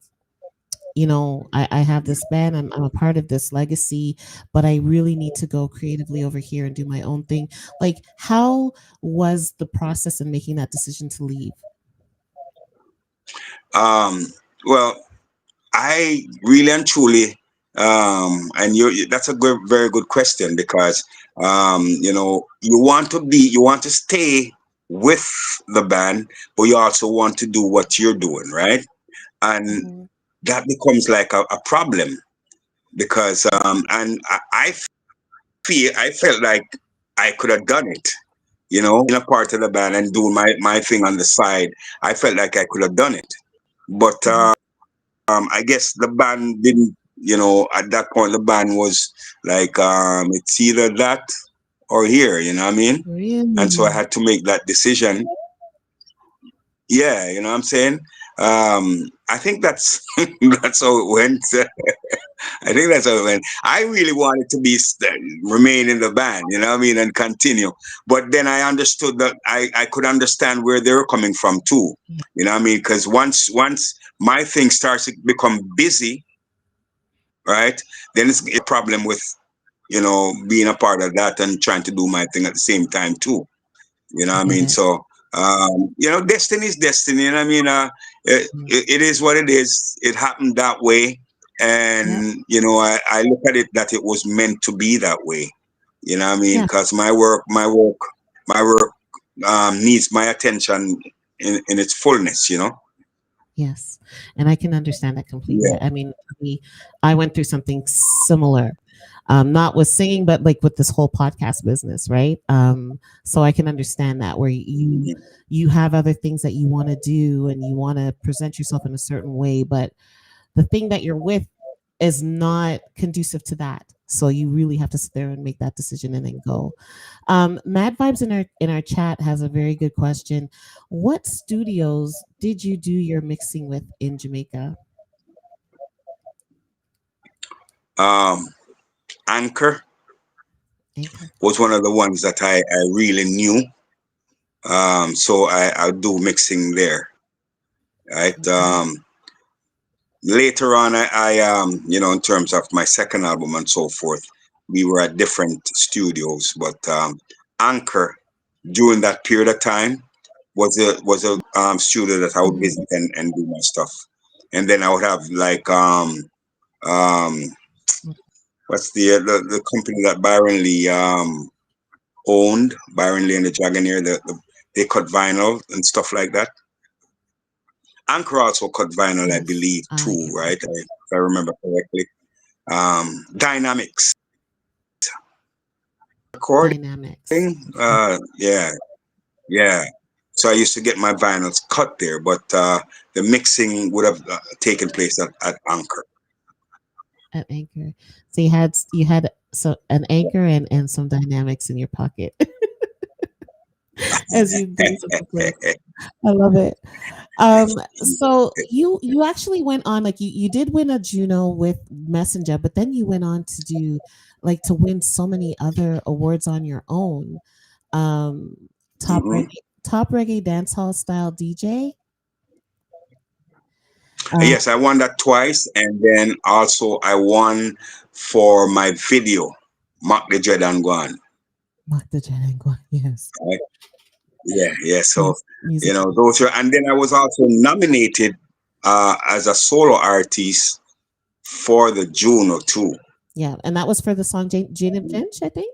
I have this band, I'm a part of this legacy, but I really need to go creatively over here and do my own thing. Like, how was the process in making that decision to leave? Um, well, I really and truly, and that's a good, very good question because, you want to stay with the band, but you also want to do what you're doing, right? And Mhm. that becomes like a problem because, and I felt like I could have done it, being a part of the band and doing my thing on the side. I felt like I could have done it, but Mhm. I guess the band didn't, at that point, the band was like, it's either that or here, you know what I mean? And so I Really? had to make that decision. Yeah, you know what I'm saying? I think that's that's how it went. I think that's how it went. I really wanted to remain in the band, you know what I mean, and continue. But then I understood that I could understand where they were coming from too. Yeah. You know what I mean? Because once my thing starts to become busy, right? Then it's a problem with being a part of that and trying to do my thing at the same time too. You know I what I get mean? it. So destiny is destiny. You know what I mean? Mm. It is what it is. It happened that way, Yep. and I look at it that it was meant to be that way. You know what I mean? Yeah. Because my work needs my attention in its fullness. Yes, and I can understand that completely. Yeah. I mean, for me, I went through something similar, not with singing, but like with this whole podcast business, right? So I can understand that where you have other things that you want to do and you want to present yourself in a certain way, but the thing that you're with is not conducive to that. So you really have to sit there and make that decision and then go. Mad Vibes in our chat has a very good question. What studios did you do your mixing with in Jamaica? Um, Anchor Anchor. was one of the ones that I really knew. So I do mixing there, right? Okay. Later on, in terms of my second album and so forth, we were at different studios, but Anchor during that period of time was a studio that I would Mhm. visit and do my stuff, and then I would have like um what's the company that Byron Lee owned, Byron Lee and the Dragonair, they cut vinyl and stuff like that. Anchor also cut vinyl, I Yes, believe, I too, get right? that. If I remember correctly. Dynamics recording. Dynamics. Okay. Yeah, yeah. So I used to get my vinyls cut there, but the mixing would have taken place at Anchor. At Anchor. So you had so an anchor and some dynamics in your pocket as you doing something cool. I love it. So you actually went on, like, you did win a Juno with Messenger, but then you went on to do, like, to win so many other awards on your own. Um, top Hmm. reggae top reggae dancehall style DJ. Uh, Yes, I won that twice, and then also I won for my video, Mark the Dread and Gone. Mark the Janangwa. Yes, Right? Yeah, yeah. So yes, music. those are, and then I was also nominated as a solo artist for the Juno too. Yeah, and that was for the song Jane and Finch, I think.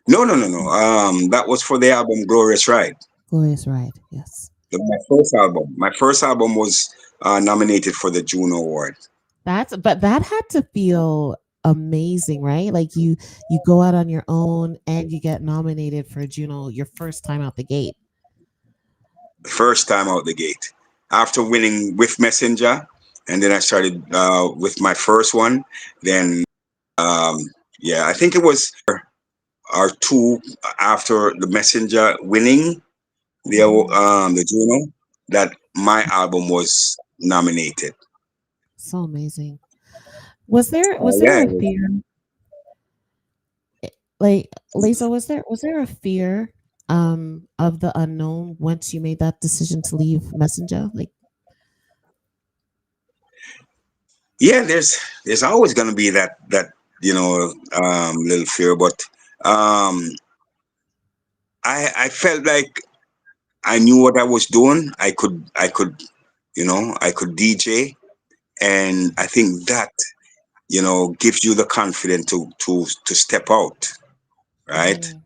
No, no, no, no. That was for the album Glorious Ride. Glorious Ride. Yes. My first album. My first album was nominated for the Juno Award. But that had to feel amazing, right? Like you go out on your own and you get nominated for Juno your first time out the gate. First time out the gate. After winning with Messenger, and then I started with my first one. Then, um, yeah, I think it was our two after the Messenger winning Mhm. the Juno that my album was nominated. So amazing. Was there Yeah. a fear, like Lisa, was there a fear of the unknown once you made that decision to leave Messenger? Like, Yeah, there's always going to be that little fear, but um I felt like I knew what I was doing. I could DJ, and I think that gives you the confidence to step out, right? mhm,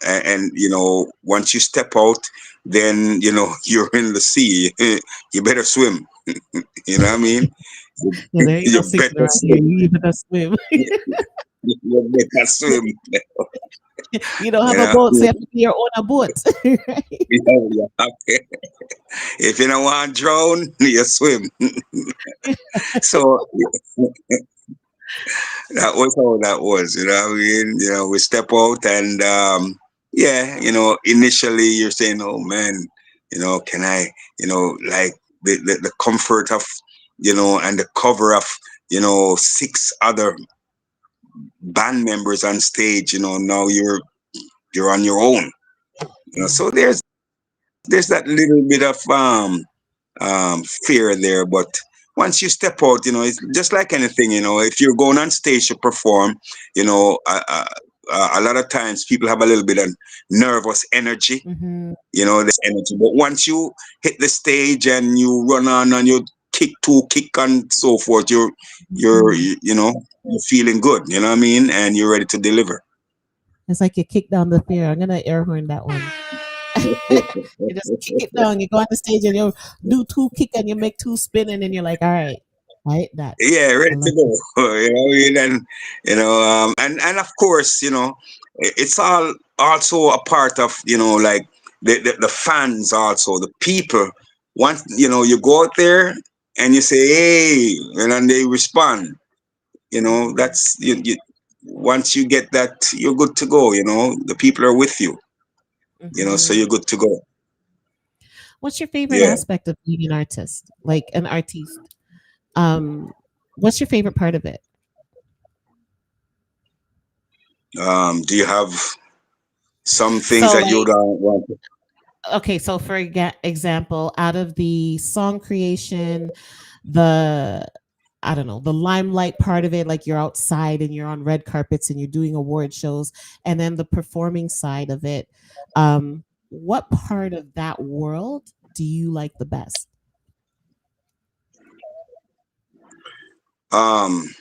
And once you step out, then you're in the sea. You better swim. You know what I mean? yeah, there ain't no You sinking better around here. swim. You either gotta swim. You better swim. You don't have a Yeah. boat, so you have to be your own a boat, right? Yeah. If you don't want to drown, you swim. So that was how that was. What I mean? We step out, and yeah, initially you're saying, "Oh man, can I?" Like the comfort of, and the cover of, six other band members on stage. Now you're on your own. So Mhm, there's that little bit of fear there. But once you step out, it's just like anything. If you're going on stage to perform, a lot of times people have a little bit of nervous energy. mhm, There's energy, but once you hit the stage and you run on and you kick and so forth, you're mhm. you, you know you're feeling good. You know what I mean, and you're ready to deliver. It's like you kick down the fear. I'm gonna air horn that one. You just kick it down. You go on the stage and you do two kick and you make two spin and then you're like, all right, that. Yeah, I ready to like go. it. And and of course, it's all also a part of, like the fans, also the people. Once you go out there and you say hey, and then they respond. Mhm, That's once you get that, you're good to go. The people are with you. So mhm. you're good to go. What's your favorite Yeah. aspect of being an artist? Like an artiste? Um, what's your favorite part of it? Do you have some things So that you like don't want? okay, so for example, out of the song creation, the I don't know, the limelight part of it, like you're outside and you're on red carpets and you're doing award shows, and then the performing side of it. What part of that world do you like the best? Um,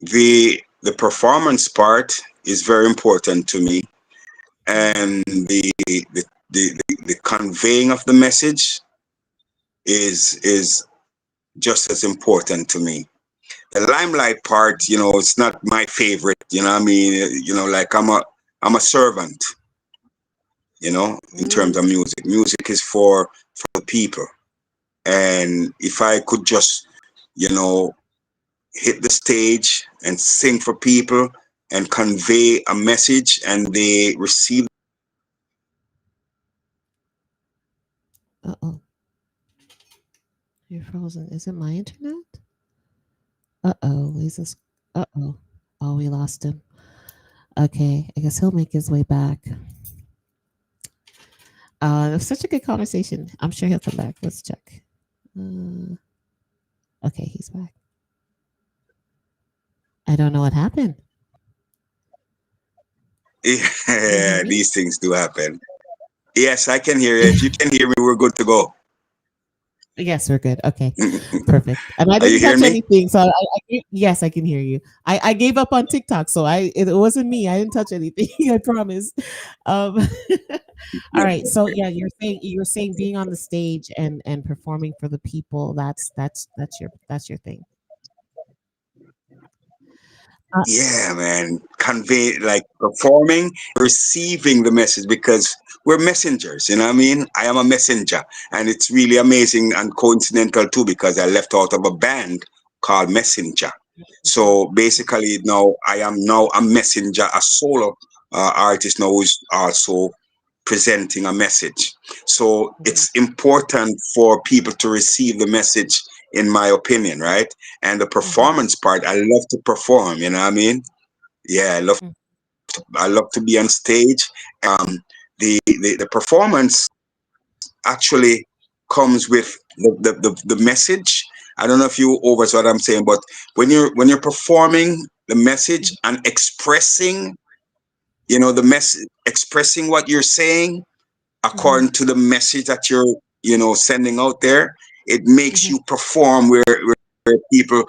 the performance part is very important to me, Mhm, and the conveying of the message is just as important to me. The limelight part, it's not my favorite. I mean, like I'm a servant. In terms of mm, music, music is for the people, and if I could just, you know, hit the stage and sing for people and convey a message and they receive. uh-oh, you're frozen. Is it my internet? Uh-oh, Lisa's. Uh-oh. Oh, we lost him. Okay, I guess he'll make his way back. It was such a good conversation. I'm sure he'll come back. Let's check. Uh, okay, he's back. I don't know what happened. Can you hear Yeah, me? these things do happen. Yes, I can hear you. If you can hear me, we're good to go. Yes, we're good. Okay, perfect. And I Are you didn't touch hearing me? anything, so yes, I can hear you. I gave up on TikTok, so it wasn't me. I didn't touch anything. I promise. Um, all right. So yeah, you're saying being on the stage and performing for the people. That's your thing. Uh, Yeah, man. Convey, like performing, receiving the message, because we're messengers, you know what I mean? I am a messenger. And it's really amazing and coincidental too, because I left out of a band called Messenger. So basically now I am now a messenger, a solo artist now who's also presenting a message. So mhm, it's important for people to receive the message in my opinion, right? And the Mhm. performance part, I love to perform. You know what I mean? Yeah, Mm. I love to be on stage. The performance actually comes with the message. I don't know if you oversaw what I'm saying, but when you're performing the message Mhm. and expressing, the message, expressing what you're saying Mhm. according to the message that you're, sending out there, it makes Mhm. you perform where people,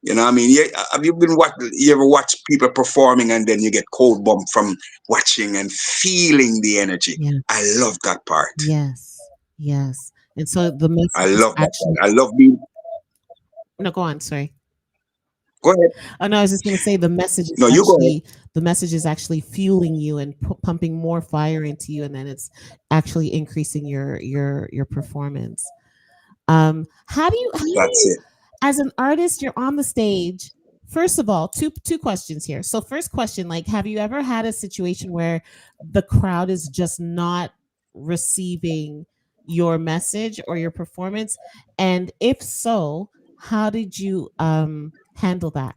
I mean, yeah, have you ever watched people performing and then you get cold bump from watching and feeling the energy? Yeah. I love that part. Yes. Yes. And so the I message is love that part. actually I love being. no, go on, sorry. Go ahead. Oh no, I was just going to say No, you go ahead. the message is actually fueling you and pumping more fire into you, and then it's actually increasing your performance. How do That's you it. as an artist, you're on the stage. First of all, two questions here. So first question, like, have you ever had a situation where the crowd is just not receiving your message or your performance? And if so, how did you handle that?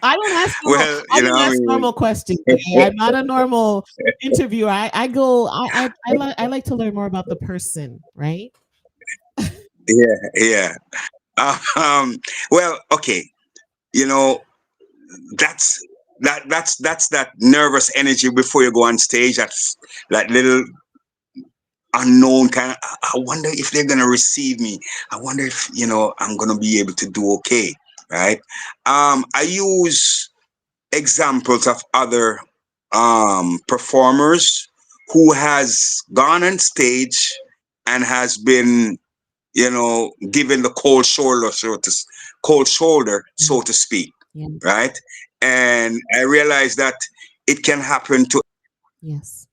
Well, I I don't ask mean, normal questions. Okay? I'm not a normal interviewer. I go I like to learn more about the person, right? yeah, yeah. Um, well, okay. You know, that's that's that nervous energy before you go on stage. That's that little unknown kind of, I wonder if they're gonna receive me. I wonder if, I'm gonna be able to do okay, right? I use examples of other performers who has gone on stage and has been, given the cold shoulder, Mm, so to speak, yeah. right? And I realized that it can happen to, Yes.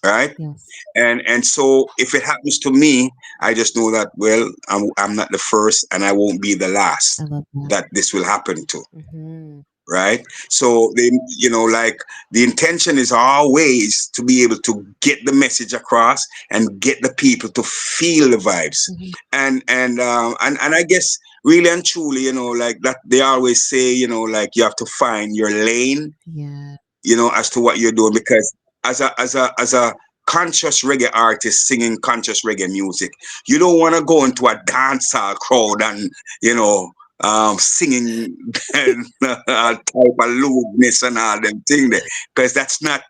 right? Yes. And so if it happens to me, I just know that, well, I'm not the first and I won't be the I last love that. that this will happen to, Mhm. right? So they, like, the intention is always to be able to get the message across and get the people to feel the vibes. Mhm. And I guess really and truly, like that, they always say, like, you have to find your lane, Yeah. as to what you're doing, because as a conscious reggae artist singing conscious reggae music, you don't want to go into a dancehall crowd and, singing all type of lewdness and all them thing there, because that's not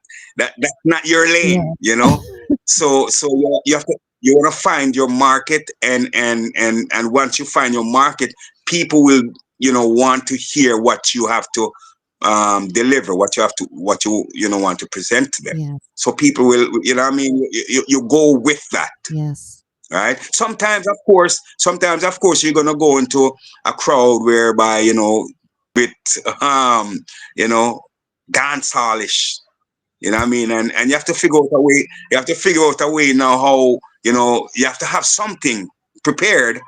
your lane, Yeah. so you have to, you want to find your market, and once you find your market, people will, want to hear what you have to deliver, what you want to present to them. Yes. So people will, what I mean, you go with that, Yes. right? Sometimes of course you're gonna go into a crowd whereby, with um you know dance hallish, what I mean, and you have to figure out a way. You have to figure out a way now how, you have to have something prepared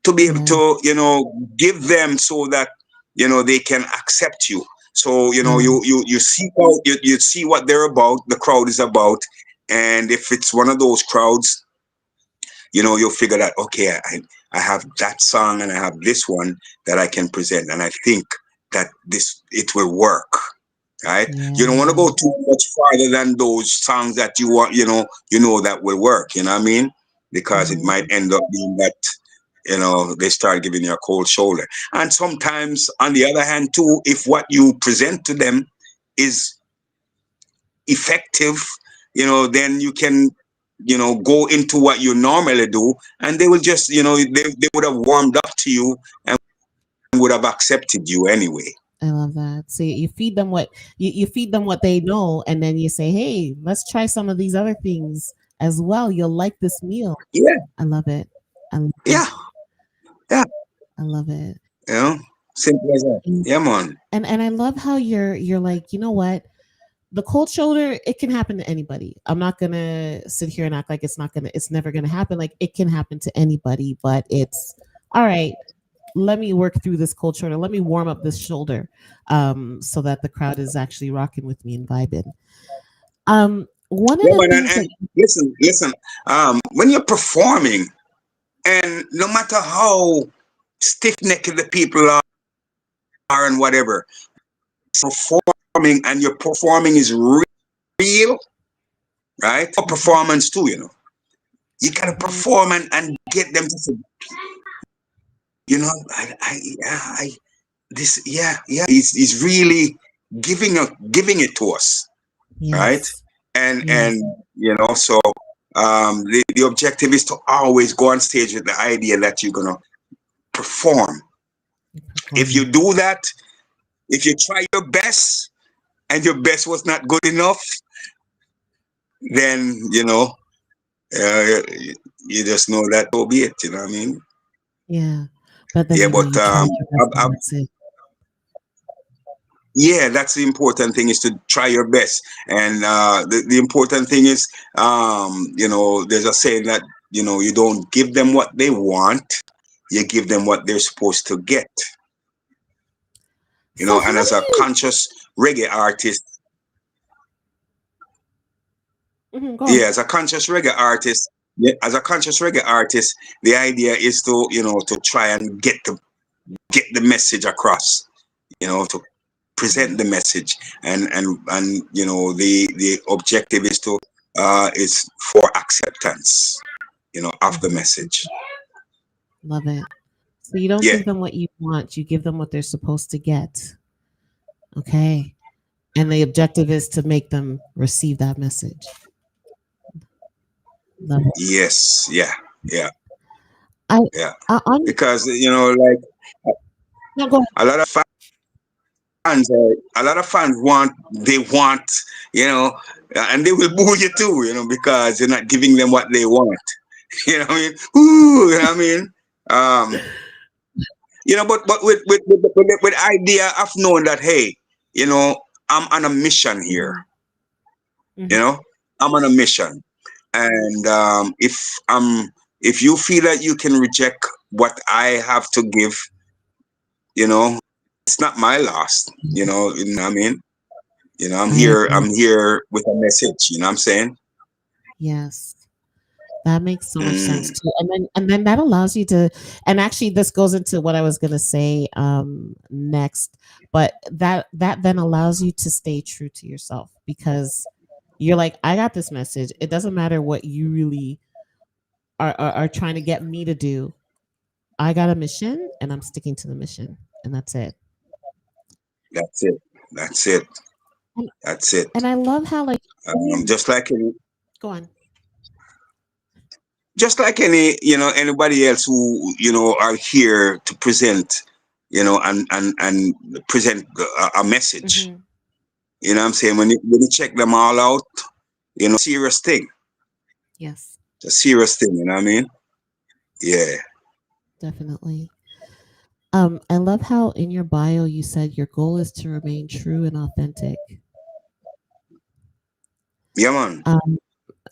to be able Yeah. to, give them, so that, they can accept you. So, Yeah. you see out, you see what they're about, the crowd is about. And if it's one of those crowds, you'll figure that, okay, I have that song and I have this one that I can present, and I think that this it will work, right? You don't want to go Yeah. too much farther than those songs that you want, that will work, what I mean? Because it might Mm, end up being that, they start giving you a cold shoulder. And sometimes, on the other hand, too, if what you present to them is effective, then you can, go into what you normally do, and they will just, they would have warmed up to you and would have accepted you anyway. I love that. So you feed them you feed them what they know, and then you say, "Hey, let's try some of these other things as well. You'll like this meal." Yeah, I love it. I love it. yeah, yeah. I love it. You know, simple as that. And Yeah, man. and I love how you're like, you know what? The cold shoulder, it can happen to anybody. I'm not gonna sit here and act like it's never gonna happen. Like it can happen to anybody, but it's all right. Let me work through this cold shoulder. Let me warm up this shoulder, so that the crowd is actually rocking with me and vibing. One of Yeah, the man, things that and listen. When you're performing, and no matter how stiff-necked the people are and whatever, performing and your performing is real, right? For performance too, you gotta Mhm. perform and get them to say, yeah, this, yeah, he's really giving it to us, right? Yes, And yes, so the objective is to always go on stage with the idea that you're gonna perform. If you performing. do that, if you try your best and your best was not good enough, then you just know that so be it. You know what I mean? Yeah, but then Yeah, you know but you tried your best, and that's it. yeah, that's the important thing is to try your best. And the important thing is, there's a saying that you don't give them what they want, you give them what they're supposed to get. So And how do as a you? conscious reggae artist, Mhm, go yeah, on. as a conscious reggae artist, yeah, as a conscious reggae artist, the idea is to to try and get the message across. To present Mhm, the message, and the objective is for acceptance, of the mhm. message. Love it. So you don't Yeah, give them what you want; you give them what they're supposed to get. Okay, and the objective is to make them receive that message. Love it. yes, yeah, yeah, I, yeah. on Because like no go. a lot of a lot of fans want, you know and they will boo you too, because you're not giving them what they want. You know what I mean? Ooh, you know what I mean? But with idea of knowing that, hey, I'm on a mission here. Mhm, You mhm. know, I'm on a mission, and if you feel that you can reject what I have to give, it's not my loss. You know what I mean? I'm I here. agree. I'm here with a message. You know what I'm saying? Yes. That makes so much sense Mm, too. And then that allows you to, and actually this goes into what I was gonna say next, but that then allows you to stay true to yourself because you're like, I got this message. It doesn't matter what you really are trying to get me to do. I got a mission and I'm sticking to the mission. And that's it. that's it. That's it. And That's it. and I love how like Just like go on. any anybody else who are here to present, and present a message. Hmm. You know what I'm saying? When you check them all out, serious thing. Yes, It's a serious thing. You know what I mean? Yeah. definitely. I love how in your bio you said your goal is to remain true and authentic. Yeah, man. Um,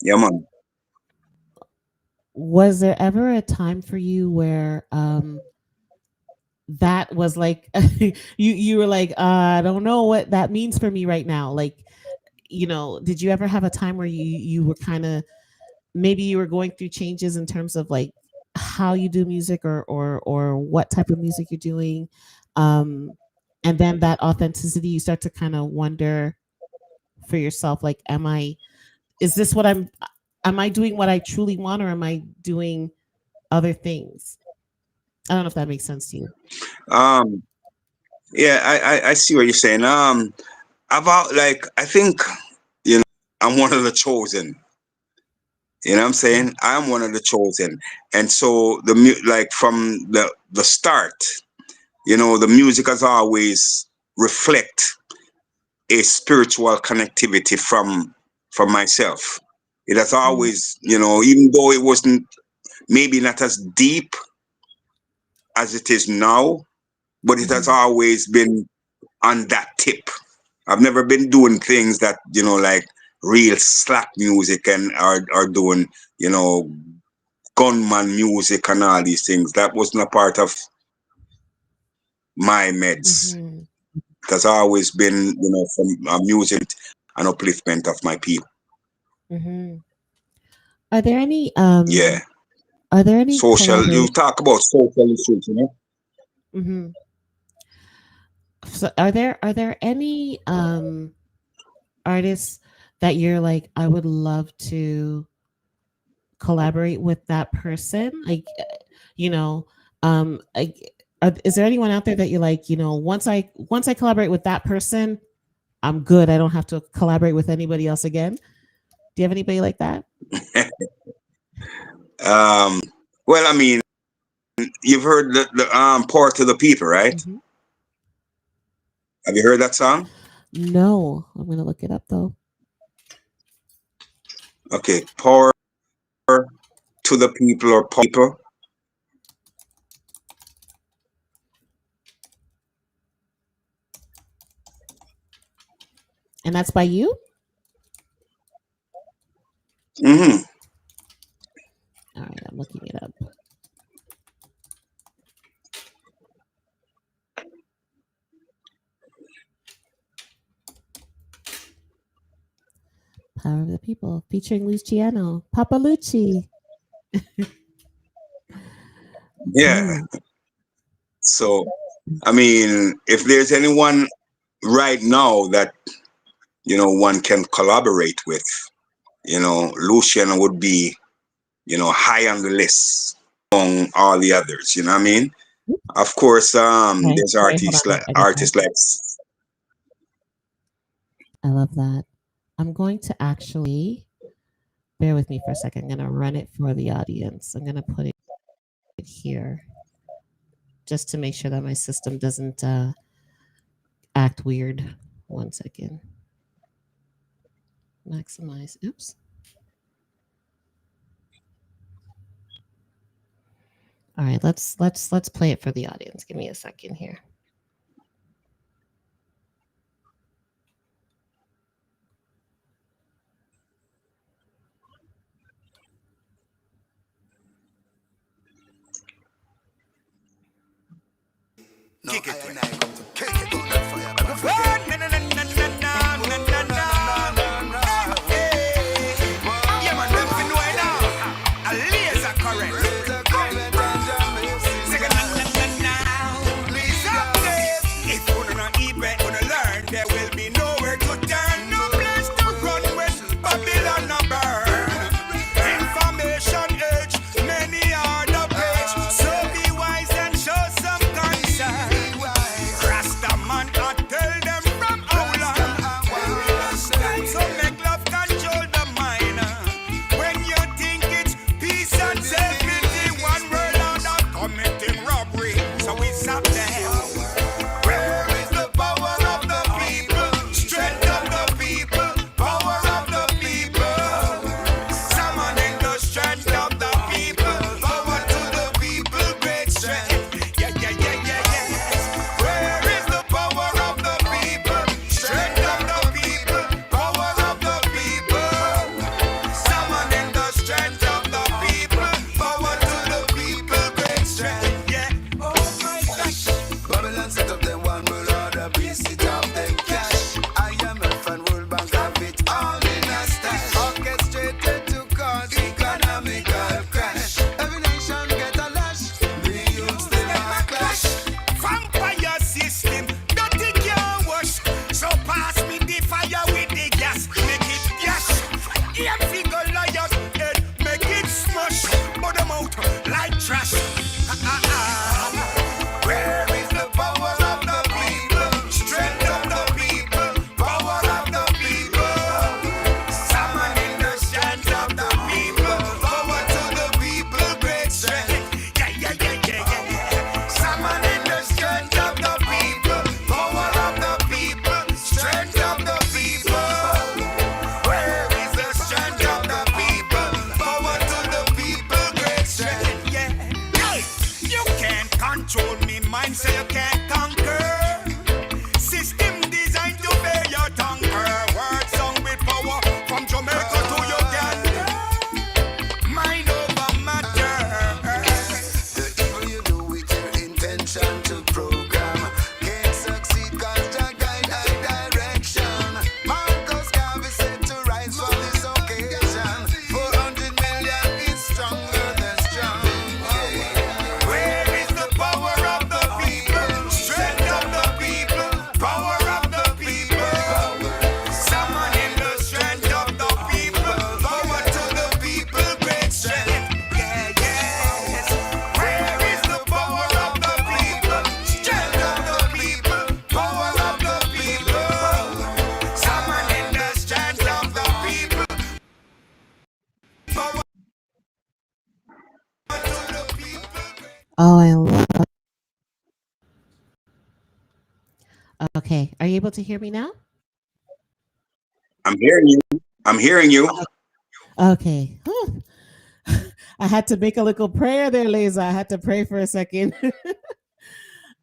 Yeah, man. was there ever a time for you where that was like you were like I don't know what that means for me right now. Like, did you ever have a time where you were kind of maybe you were going through changes in terms of like how you do music or what type of music you're doing, um, and then that authenticity you start to kind of wonder for yourself like is this what am I doing what I truly want or am I doing other things? I don't know if that makes sense to you. Um. Yeah, I see what you're saying. About, like, I think I'm one of the chosen. You know what I'm Mm, saying? I'm one of the chosen, and so like from the start, the music has always reflect a spiritual connectivity from myself. It has mm, always, even though it wasn't maybe not as deep as it is now, but it has mhm, always been on that tip. I've never been doing things that, like real slap music and are doing, you know, gunman music and all these things. That wasn't a part of my meds. mhm. It has always been, from music and upliftment of my people. Hmm. Are there any Yeah. Social. You collaborative? talk about social issues, you know. Hmm. So are there any artists that you're like, I would love to collaborate with that person? Like, you know, like, is there anyone out there that you're like, once I collaborate with that person, I'm good. I don't have to collaborate with anybody else again. Do you have anybody like that? um. Well, I mean, you've heard the "Power to the People," right? Hmm. Have you heard that song? No, I'm gonna look it up though. Okay, "Power to the People" or "People." And that's by you. Hmm. All right, I'm looking it up. Power of the People, featuring Luciano Papa Lucci. Yeah. Okay. So, I mean, if there's anyone right now that one can collaborate with, Lucian would be high on the list among all the others. You know what I mean? Of course, Okay. there's Sorry, hold on. I got that. artists like I love that. I'm going to actually bear with me for a second. I'm going to run it for the audience. I'm going to put it here just to make sure that my system doesn't act weird. One second. Maximize. Oops. All right, let's play it for the audience. Give me a second here. Kick it, when I come to kick it on that fire. Oh, na na na na na na na na na. Hey, yeah, man, them fi know it now. A laser current. Say na na na na. Please update. If you not eat, but you learn, there will be nowhere to turn. No place to run when Babylon a burn. Information age, many are the page. So be wise and show some concern. Rasta man, I tell them from how long. So make love control the mind. When you think it's peace and safety, one world out of committing robbery. So we stop them. Where is the power of the people? Strength of the people, power of the people. Summoning the strength of the people, power to the people, great strength. Yeah, yeah, yeah, yeah, yes. Where is the power of the people? Strength of the people, power of the people. Summoning the strength of the people, power to the people, great strength. Yeah. Oh my gosh. Babylon set up them one world order, beast it up them cash. IMF and World Bank have it all in a stash. Orchestrated to cause economical crash. Every nation get a lash. The youths them a clash. Vampire system, dirty can't wash. So pass me the fire with the gas, make it gas. Aim figure liars head, make it smush. Put them out like trash. Where is the power of the people? Strength of the people, power of the people. Summoning the strength of the people, power to the people, great strength. Yeah, yeah, yeah, yeah, yeah. Summoning the strength of the people, power of the people, strength of the people. Where is the strength of the people? Power to the people, great strength. Yeah. Hey, you can't control me, mind, so you can't conquer. System designed to bear your tongue. Word song with power from Jamaica to Uganda. Mind over matter. The evil you do with your intention to program can't succeed cause the guide direction. Marcus Garvey said to rise for this occasion. Oh, I love. Okay, are you able to hear me now? I'm hearing you. I'm hearing you. Okay. Whew. I had to make a little prayer there, Lazah. I had to pray for a second.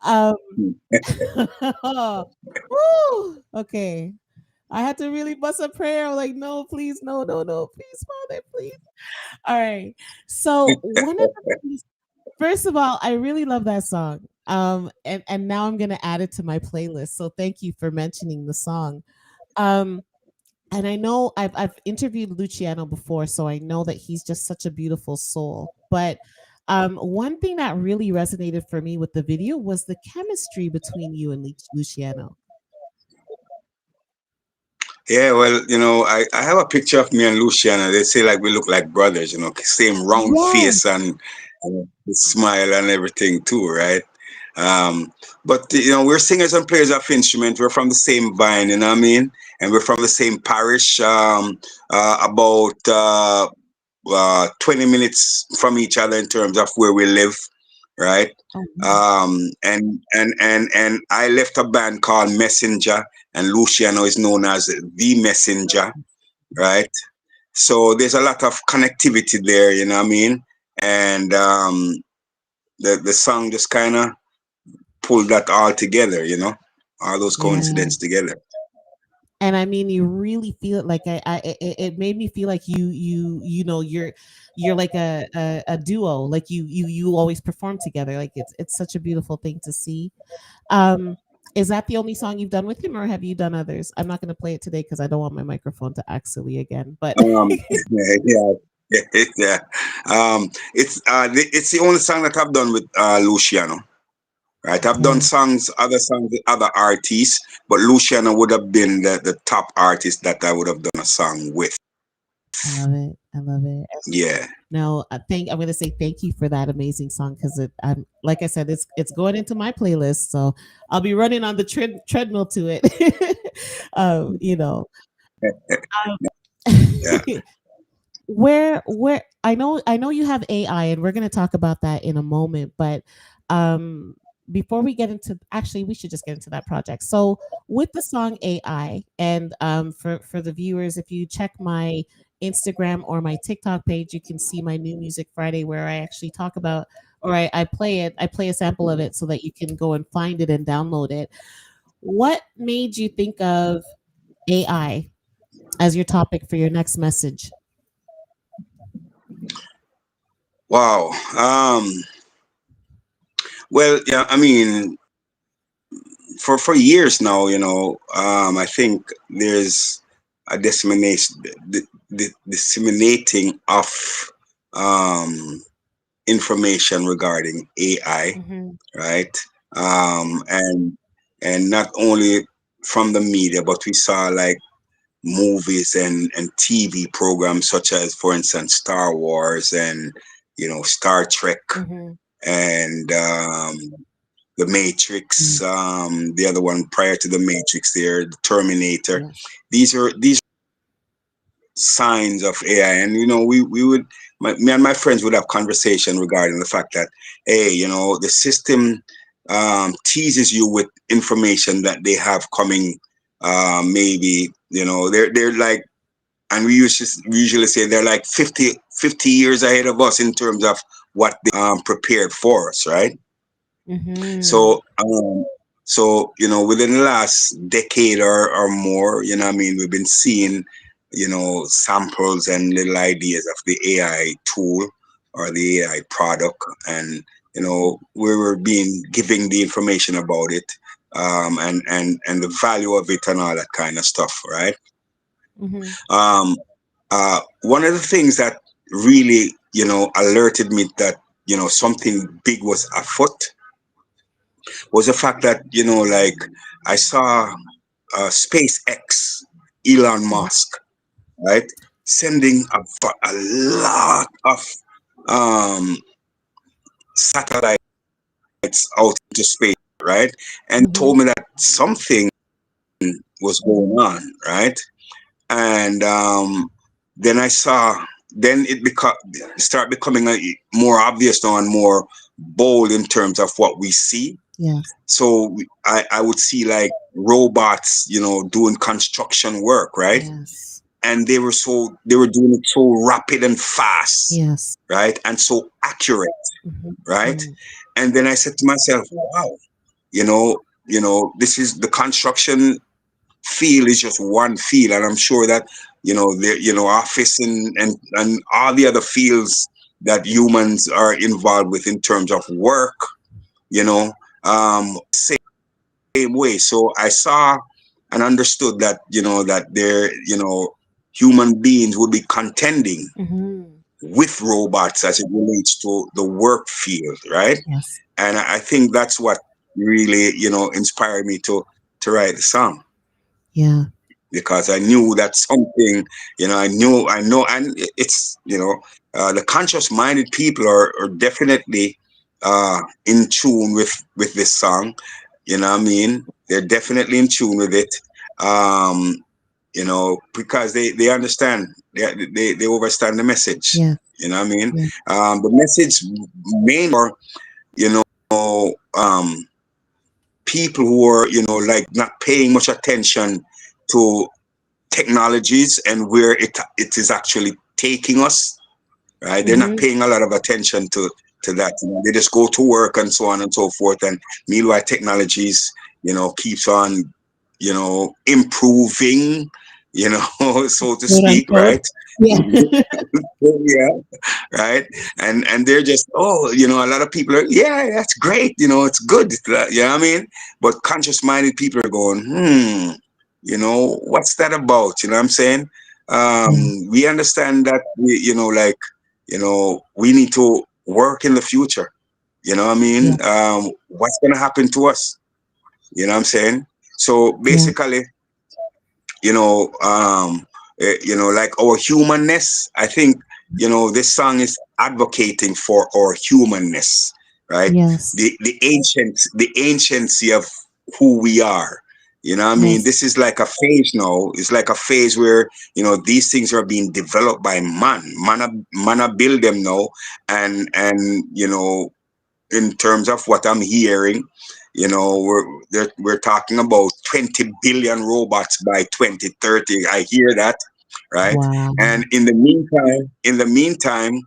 um, woo, okay. I had to really bust a prayer. I'm like, no, please, no, no, no, please, Father, please. All right. So one of the things, first of all, I really love that song. And now I'm gonna add it to my playlist. So thank you for mentioning the song. Um, and I know I've interviewed Luciano before, so I know that he's just such a beautiful soul. But one thing that really resonated for me with the video was the chemistry between you and Luciano. Yeah, well, I have a picture of me and Luciana. They say like we look like brothers, same round Yes. face and the smile and everything too, right? But we're singers and players of instruments. We're from the same vine, you know what I mean? And we're from the same parish, about 20 minutes from each other in terms of where we live, right? Oh, wow. And I left a band called Messenger, and Luciano is known as the Messenger, right? So there's a lot of connectivity there, you know what I mean? And the song just kind of pulled that all together, all those Yeah. coincidences together. And I mean, you really feel it. Like it made me feel like you're like a duo. Like you always perform together. Like it's such a beautiful thing to see. Um, is that the only song you've done with him, or have you done others? I'm not going to play it today because I don't want my microphone to act silly again. But Yeah, yeah. It's the only song that I've done with Luciano. Right, I've done okay, other songs with other artists, but Luciano would have been the top artist that I would have done a song with. I love it. I love it. Yeah. No, I'm going to say thank you for that amazing song because I'm like I said, it's going into my playlist, so I'll be running on the treadmill to it. You know, um, Yeah. where I know you have AI, and we're going to talk about that in a moment, but um before we get into, actually we should just get into that project. So with the song AI, and for the viewers, if you check my Instagram or my TikTok page, you can see my new music Friday where I actually talk about, or I play it, I play a sample of it so that you can go and find it and download it. What made you think of AI as your topic for your next message? Wow. Well, yeah. I mean, for years now, I think there's a disseminating of um, information regarding AI, Mhm. right? And not only from the media, but we saw like movies and TV programs such as, for instance, Star Wars and Star Trek Mhm. and the Matrix. Mm, The other one prior to the Matrix, there, the Terminator. yes. These signs of AI, and we would me and my friends would have conversation regarding the fact that, hey, the system teases you with information that they have coming. Maybe they're like, and we usually say they're like 50 years ahead of us in terms of what they prepared for us, right? Mhm. So, within the last decade or more, what I mean, we've been seeing, samples and little ideas of the AI tool or the AI product, and we were being giving the information about it, and the value of it and all that kind of stuff, right? Mhm. Um, One of the things that really, alerted me that something big was afoot was the fact that like I saw SpaceX, Elon Mhm. Musk, right, sending a lot of um, satellites out into space, right, and Mhm. told me that something was going on, right, and then I saw. then it start becoming more obvious now and more bold in terms of what we see. Yes. So I would see like robots, doing construction work, right? Yes. And they were doing it so rapid and fast, Yes. right? And so accurate, Hmm. right? Hmm. And then I said to myself, wow, this is the construction field is just one field, and I'm sure that office and all the other fields that humans are involved with in terms of work, you know, same way. So I saw and understood that human beings would be contending Hmm. with robots as it relates to the work field, right? Yes. And I think that's what really inspired me to write the song, Yeah. because I knew that something, I know, and it's, the conscious minded people are definitely in tune with this song. You know what I mean? They're definitely in tune with it. Um, because they understand, they understand the message. Yeah. You know what I mean? Yeah. The message mainly for, you know, um, people who are, like not paying much attention to technologies and where it is actually taking us, right? They're not Hmm. paying a lot of attention to that. They just go to work and so on and so forth. And meanwhile, technologies, keeps on, improving, so to Quote speak, unquote. right? Yeah. Yeah, right. And they're just, a lot of people are, yeah, that's great, it's good, you know what I mean? But conscious minded people are going, what's that about, you know what I'm saying? Yeah. We understand that we need to work in the future, you know what I Yeah. mean? What's going to happen to us, you know what I'm saying? So Yeah. basically, you know, like our humanness. I think, this song is advocating for our humanness, right? Yes. The anciency of who we are. You know what I mean? Yes. This is like a phase now. It's like a phase where, these things are being developed by man. Man build them now. And, in terms of what I'm hearing, we're talking about 20 billion robots by 2030. I hear that, right? Wow. And in the meantime,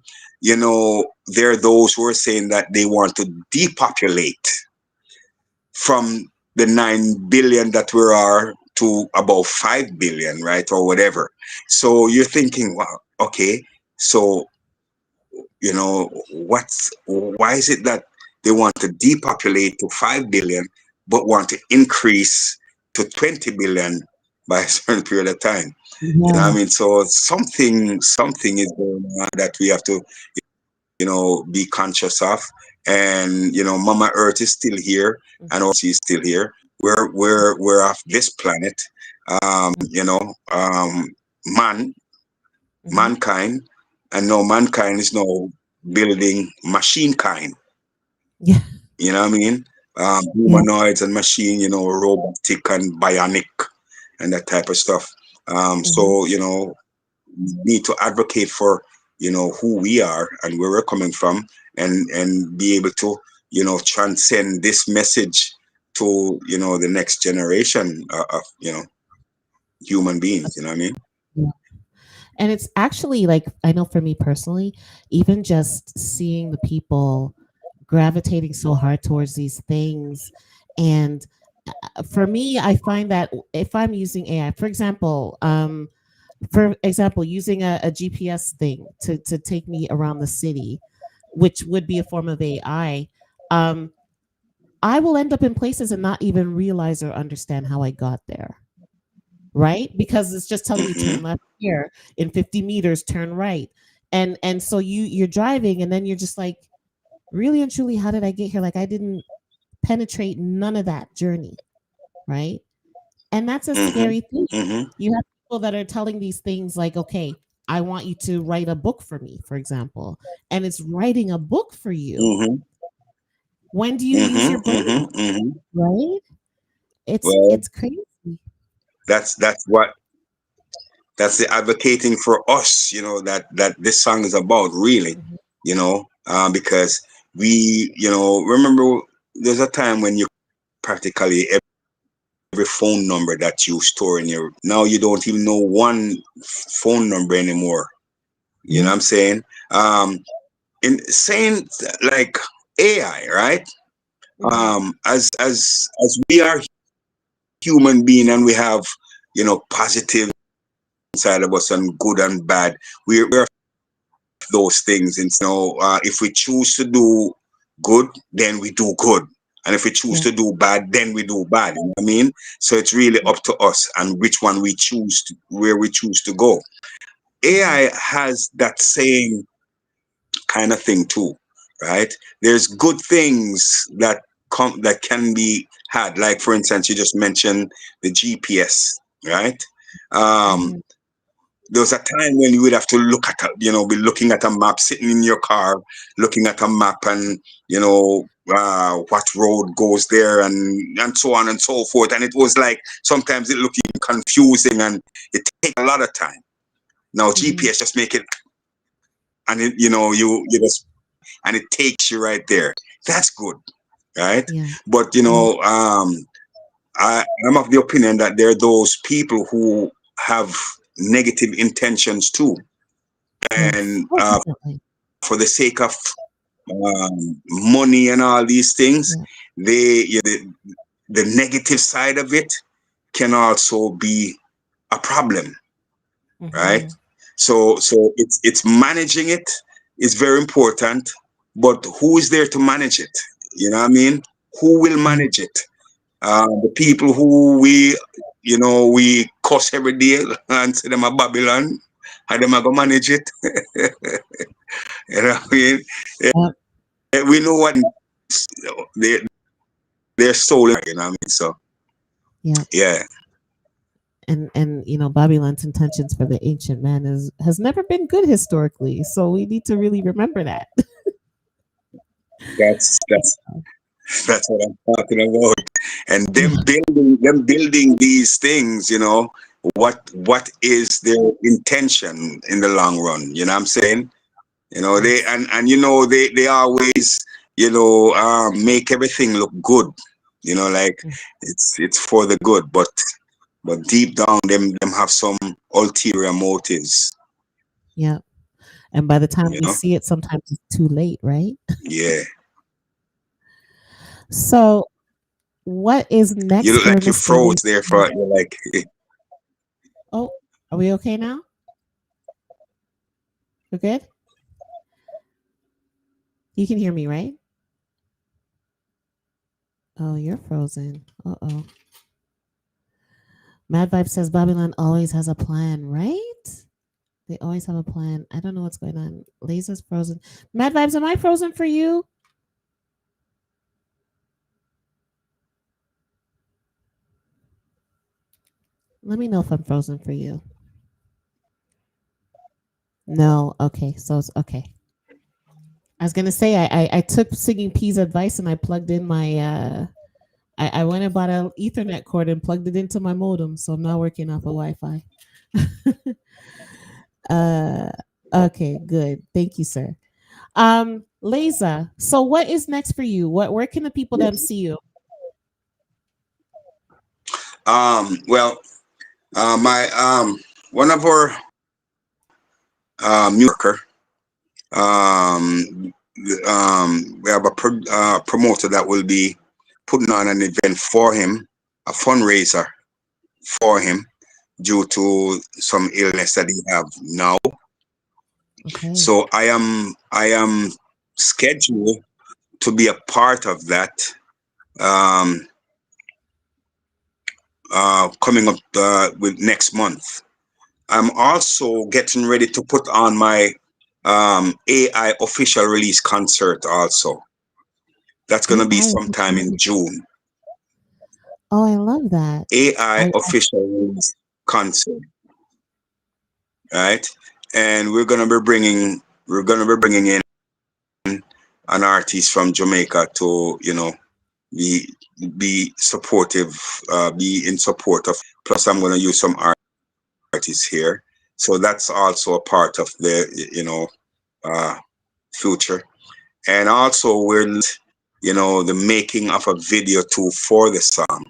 there are those who are saying that they want to depopulate from the 9 billion that we are to about 5 billion, right? Or whatever. So you're thinking, wow, okay, so why is it that they want to depopulate to 5 billion but want to increase to 20 billion by a certain period of time? You know what I Yeah. mean? So something is going on that we have to, be conscious of. And, Mama Earth is still here, and our is still here. We're off this planet. Man, Hmm. mankind, and now mankind is now building machine kind. Yeah. You know what I mean? Yeah. Humanoids and machine, robotic and bionic and that type of stuff. Hmm. So, we need to advocate for, who we are and where we're coming from, and be able to, transcend this message to, the next generation of, human beings. You know what I mean? Yeah. And it's actually like, I know for me personally, even just seeing the people gravitating so hard towards these things. And for me, I find that if I'm using AI, for example, using a GPS thing to take me around the city, which would be a form of AI, um, I will end up in places and not even realize or understand how I got there. Right? Because it's just telling me Mm-hmm. turn left here in 50 meters, turn right. And so you're driving and then you're just like, really and truly, how did I get here? Like I didn't penetrate none of that journey, right? And that's a Mm-hmm. scary thing. Mm-hmm. You have people that are telling these things like, okay, I want you to write a book for me, for example, and it's writing a book for you. Mm-hmm. When do you use Mm-hmm. your brain, Mm-hmm. Mm-hmm. right? It's Well, it's crazy. that's what That's the advocating for us, that this song is about, really, Mhm. because remember, there's a time when you practically every phone number that you store in your, now you don't even know one phone number anymore. You know Yeah. what I'm saying? In saying like AI, right? Hmm. As we are human being and we have, positive inside of us and good and bad. We're those things, and if we choose to do good, then we do good, and if we choose Yeah. to do bad, then we do bad. You know what I mean? So it's really up to us and which one we choose to, where we choose to go. Hmm. AI has that same kind of thing too, right? There's good things that can be had, like for instance, you just mentioned the GPS, right? um Hmm. there was a time when you would have to look at be looking at a map, sitting in your car looking at a map, and what road goes there, and so on and so forth, and it was like sometimes it looking confusing, and it takes a lot of time. Now Hmm. GPS just make it, and you just, and it takes you right there. That's good, right? Yeah. But Yeah. I'm of the opinion that there are those people who have negative intentions too, Yes. and Oh, definitely. for the sake of money and all these things, Yeah. the negative side of it can also be a problem, right? Hmm. So it's managing it is very important, but who is there to manage it? You know what I mean? Who will Yeah. manage it? The people who we cuss every day and say them a Babylon, how them a go manage it? You know what I mean? Yep. We know what they they're stolen. You know what I mean? So Yep. yeah, And Babylon's intentions for the ancient man has never been good historically. So we need to really remember that. that's that's that's what I'm talking about. And Yeah. them building these things, what is their intention in the long run? You know what I'm saying? They Yes. and they always make everything look good. Like Mm. it's for the good, but deep down them have some ulterior motives. Yeah. And by the time You we know? see it, sometimes it's too late, right? Yeah. So, what is You next look for like you Mr. froze Lee? there for you're like Oh, are we okay now? We're good? You can hear me, right? Oh, you're frozen. Uh-oh. Mad Vibe says Babylon always has a plan, right? They always have a plan. I don't know what's going on. Laser's frozen. Mad Vibes, am I frozen for you? Let me know if I'm frozen for you. No. Okay. So it's okay. I was gonna say I took Singing P's advice and I plugged in my I went and bought an Ethernet cord and plugged it into my modem, so I'm not working off of Wi-Fi. uh, okay, good. Thank you, sir. Lazah, so what is next for you? Where can the people them see you? well, my one of our new worker, um we have a promoter that will be putting on an event for him, a fundraiser for him, due to some illness that he have now. Okay. So I am scheduled to be a part of that, um coming up with next month. I'm also getting ready to put on my AI official release concert also. That's gonna be AI sometime in official. June. Oh, I love that. AI I official release concert, right? And we're gonna be bringing in an artist from Jamaica to be be supportive, be in support of. Plus, I'm gonna use some art. artists here. So that's also a part of the uh, future. And also the making of a video too for the song.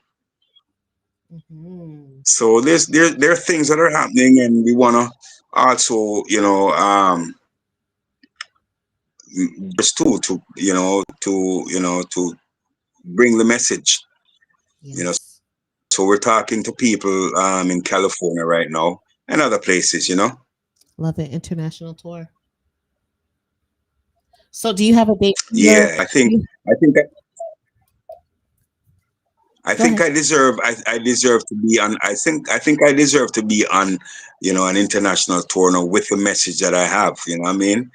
Mm-hmm. So there are things that are happening, and we wanna also just to to bring the message. You know, Yes. so we're talking to people in California right now and other places. Love it. International tour. So do you have a date for your Yeah, I think I go think ahead. I deserve to be on. I think I deserve to be on, an international tour now with the message that I have. You know what I mean?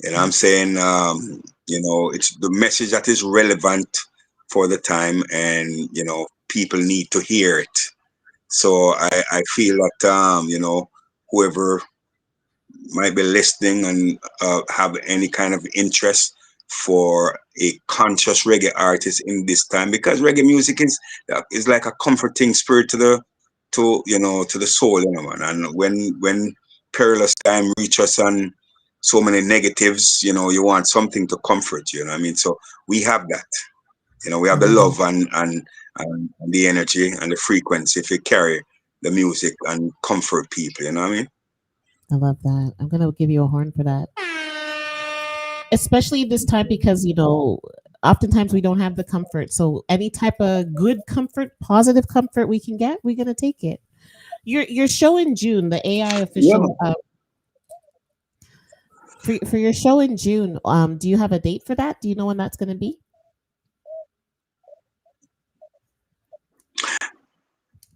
You know what I'm Yes. saying? It's the message that is relevant for the time, and people need to hear it. So I feel that whoever might be listening and have any kind of interest for a conscious reggae artist in this time, because reggae music is like a comforting spirit to the soul, man. And when perilous time reach us and so many negatives, you want something to comfort you. You know what I mean? So we have that. We I have the love it. love and the energy and the frequency if you carry the music and comfort people. You know what I mean? I love that. I'm gonna give you a horn for that. Especially this time because oftentimes we don't have the comfort. So any type of good comfort, positive comfort we can get, we're gonna take it. Your show in June, the AI Yeah. official for your show in June. Do you have a date for that? Do you know when that's gonna be?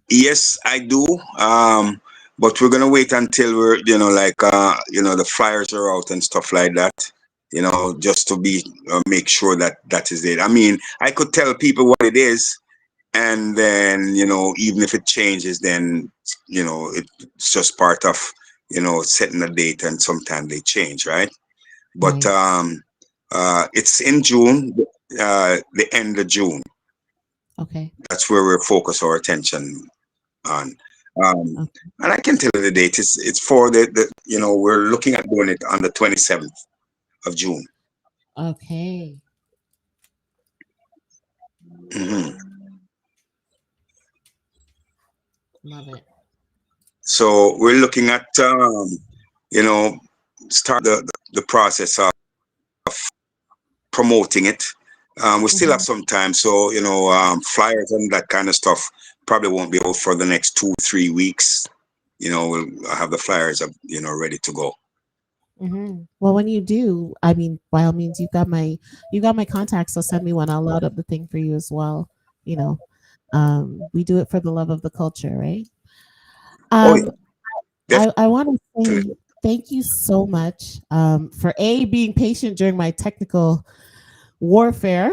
Yes, I do. But we're gonna wait until we're, the flyers are out and stuff like that. Just to be make sure that that is it. I mean, I could tell people what it is, and then even if it changes, then it's just part of setting a date, and sometimes they change, right? But Right. it's in June, the end of June. Okay. That's where we're focus our attention on. Um, Okay. and I can tell you the date. It's for we're looking at doing it on the 27th of June. Okay. hmm Love it. So we're looking at you know start the process of promoting it. We still have Hmm. some time, so flyers and that kind of stuff probably won't be out for the next 2-3 weeks. We'll have the flyers up, ready to go. Hmm. Well, when you do, I mean, by all means, you got my contacts. So send me one. I'll load up the thing for you as well. You know, we do it for the love of the culture, right? Oh yeah, Um, I want to say definitely. thank you so much for being patient during my technical warfare.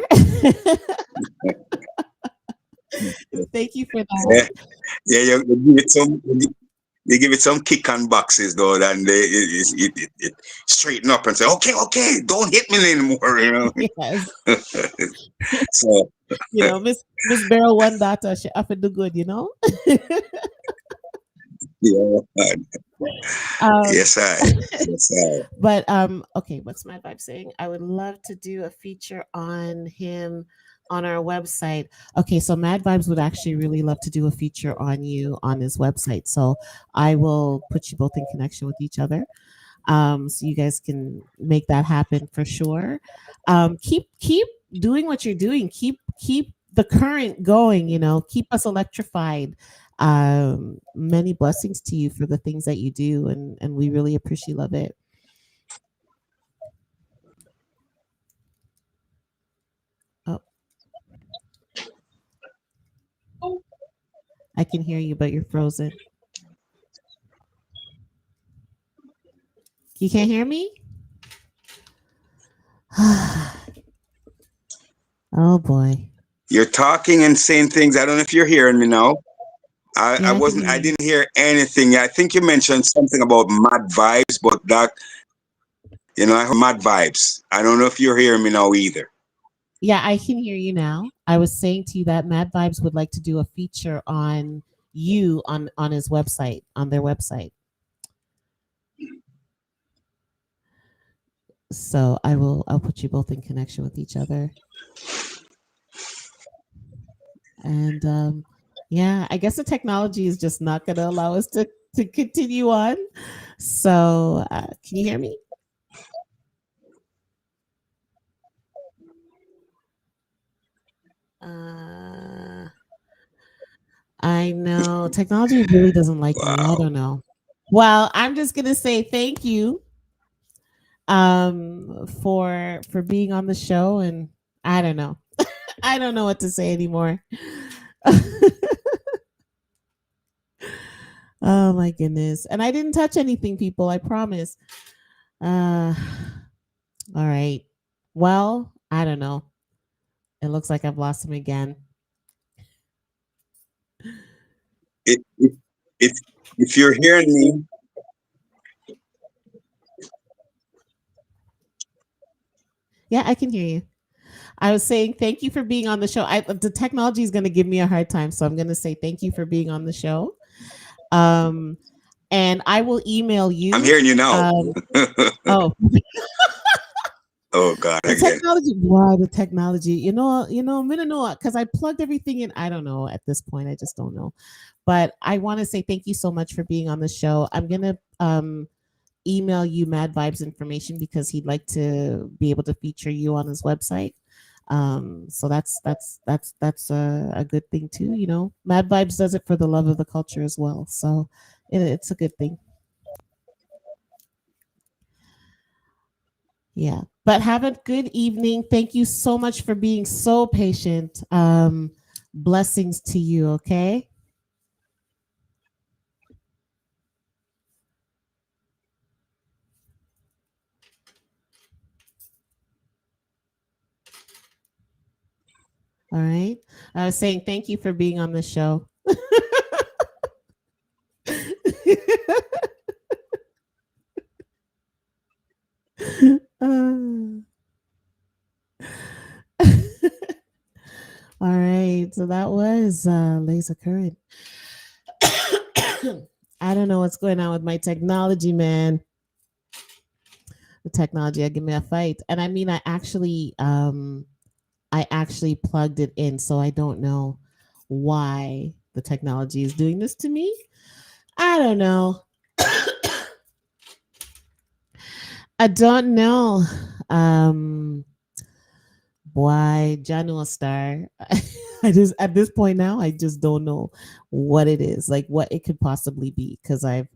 Thank you for that. Yeah, yeah. You give it some. You give it some kick on boxes though, and it straighten up and say, okay, okay, don't hit me anymore. Yes, So Miss Barrel one data she have to do good. yeah, um, yes, I, yes, I. but okay, what's my vibe saying? I would love to do a feature on him on our website. Okay, so Mad Vibes would actually really love to do a feature on you on his website. So I will put you both in connection with each other. So you guys can make that happen for sure. Keep doing what you're doing. Keep the current going. Keep us electrified. Many blessings to you for the things that you do, and we really appreciate love it. Oh, I can hear you, but you're frozen. You can't hear me. Oh boy. You're talking and saying things. I don't know if you're hearing me now. I Yeah, I can wasn't. hear I you. didn't hear anything. I think you mentioned something about mad vibes, but that I heard mad vibes. I don't know if you're hearing me now either. Yeah, I can hear you now. I was saying to you that Mad Vibes would like to do a feature on you on his website, on their website. So I'll put you both in connection with each other. And yeah, I guess the technology is just not going to allow us to continue on. So can you hear me? Uh, I know technology really doesn't like me. I Wow. don't know. Well, I'm just gonna say thank you for being on the show, and I don't know. I don't know what to say anymore. Oh my goodness. And I didn't touch anything, people, I promise. Uh all right. Well, I don't know. It looks like I've lost him again. It, it, if if you're hearing me, Yeah, I can hear you. I was saying thank you for being on the show. The technology is going to give me a hard time, so I'm going to say thank you for being on the show. Um, and I will email I'm you. hearing you now. Oh, Oh God, the again. technology. Why the technology? I'm gonna know because I plugged everything in. I don't know at this point. I just don't know. But I want to say thank you so much for being on the show. I'm gonna email you Mad Vibes information because he'd like to be able to feature you on his website. So that's a good thing too. Mad Vibes does it for the love of the culture as well. So it's a good thing. Yeah. But have a good evening. Thank you so much for being so patient. Blessings to you. Okay. All right. I was saying thank you for being on the show. Uh, All right. So that was Laser Current. I don't know what's going on with my technology, man. The technology will give me a fight. And I mean I actually plugged it in, so I don't know why the technology is doing this to me. I don't know. I don't know. Um why Janua Star. I just at this point now I just don't know what it is, like what it could possibly be, because I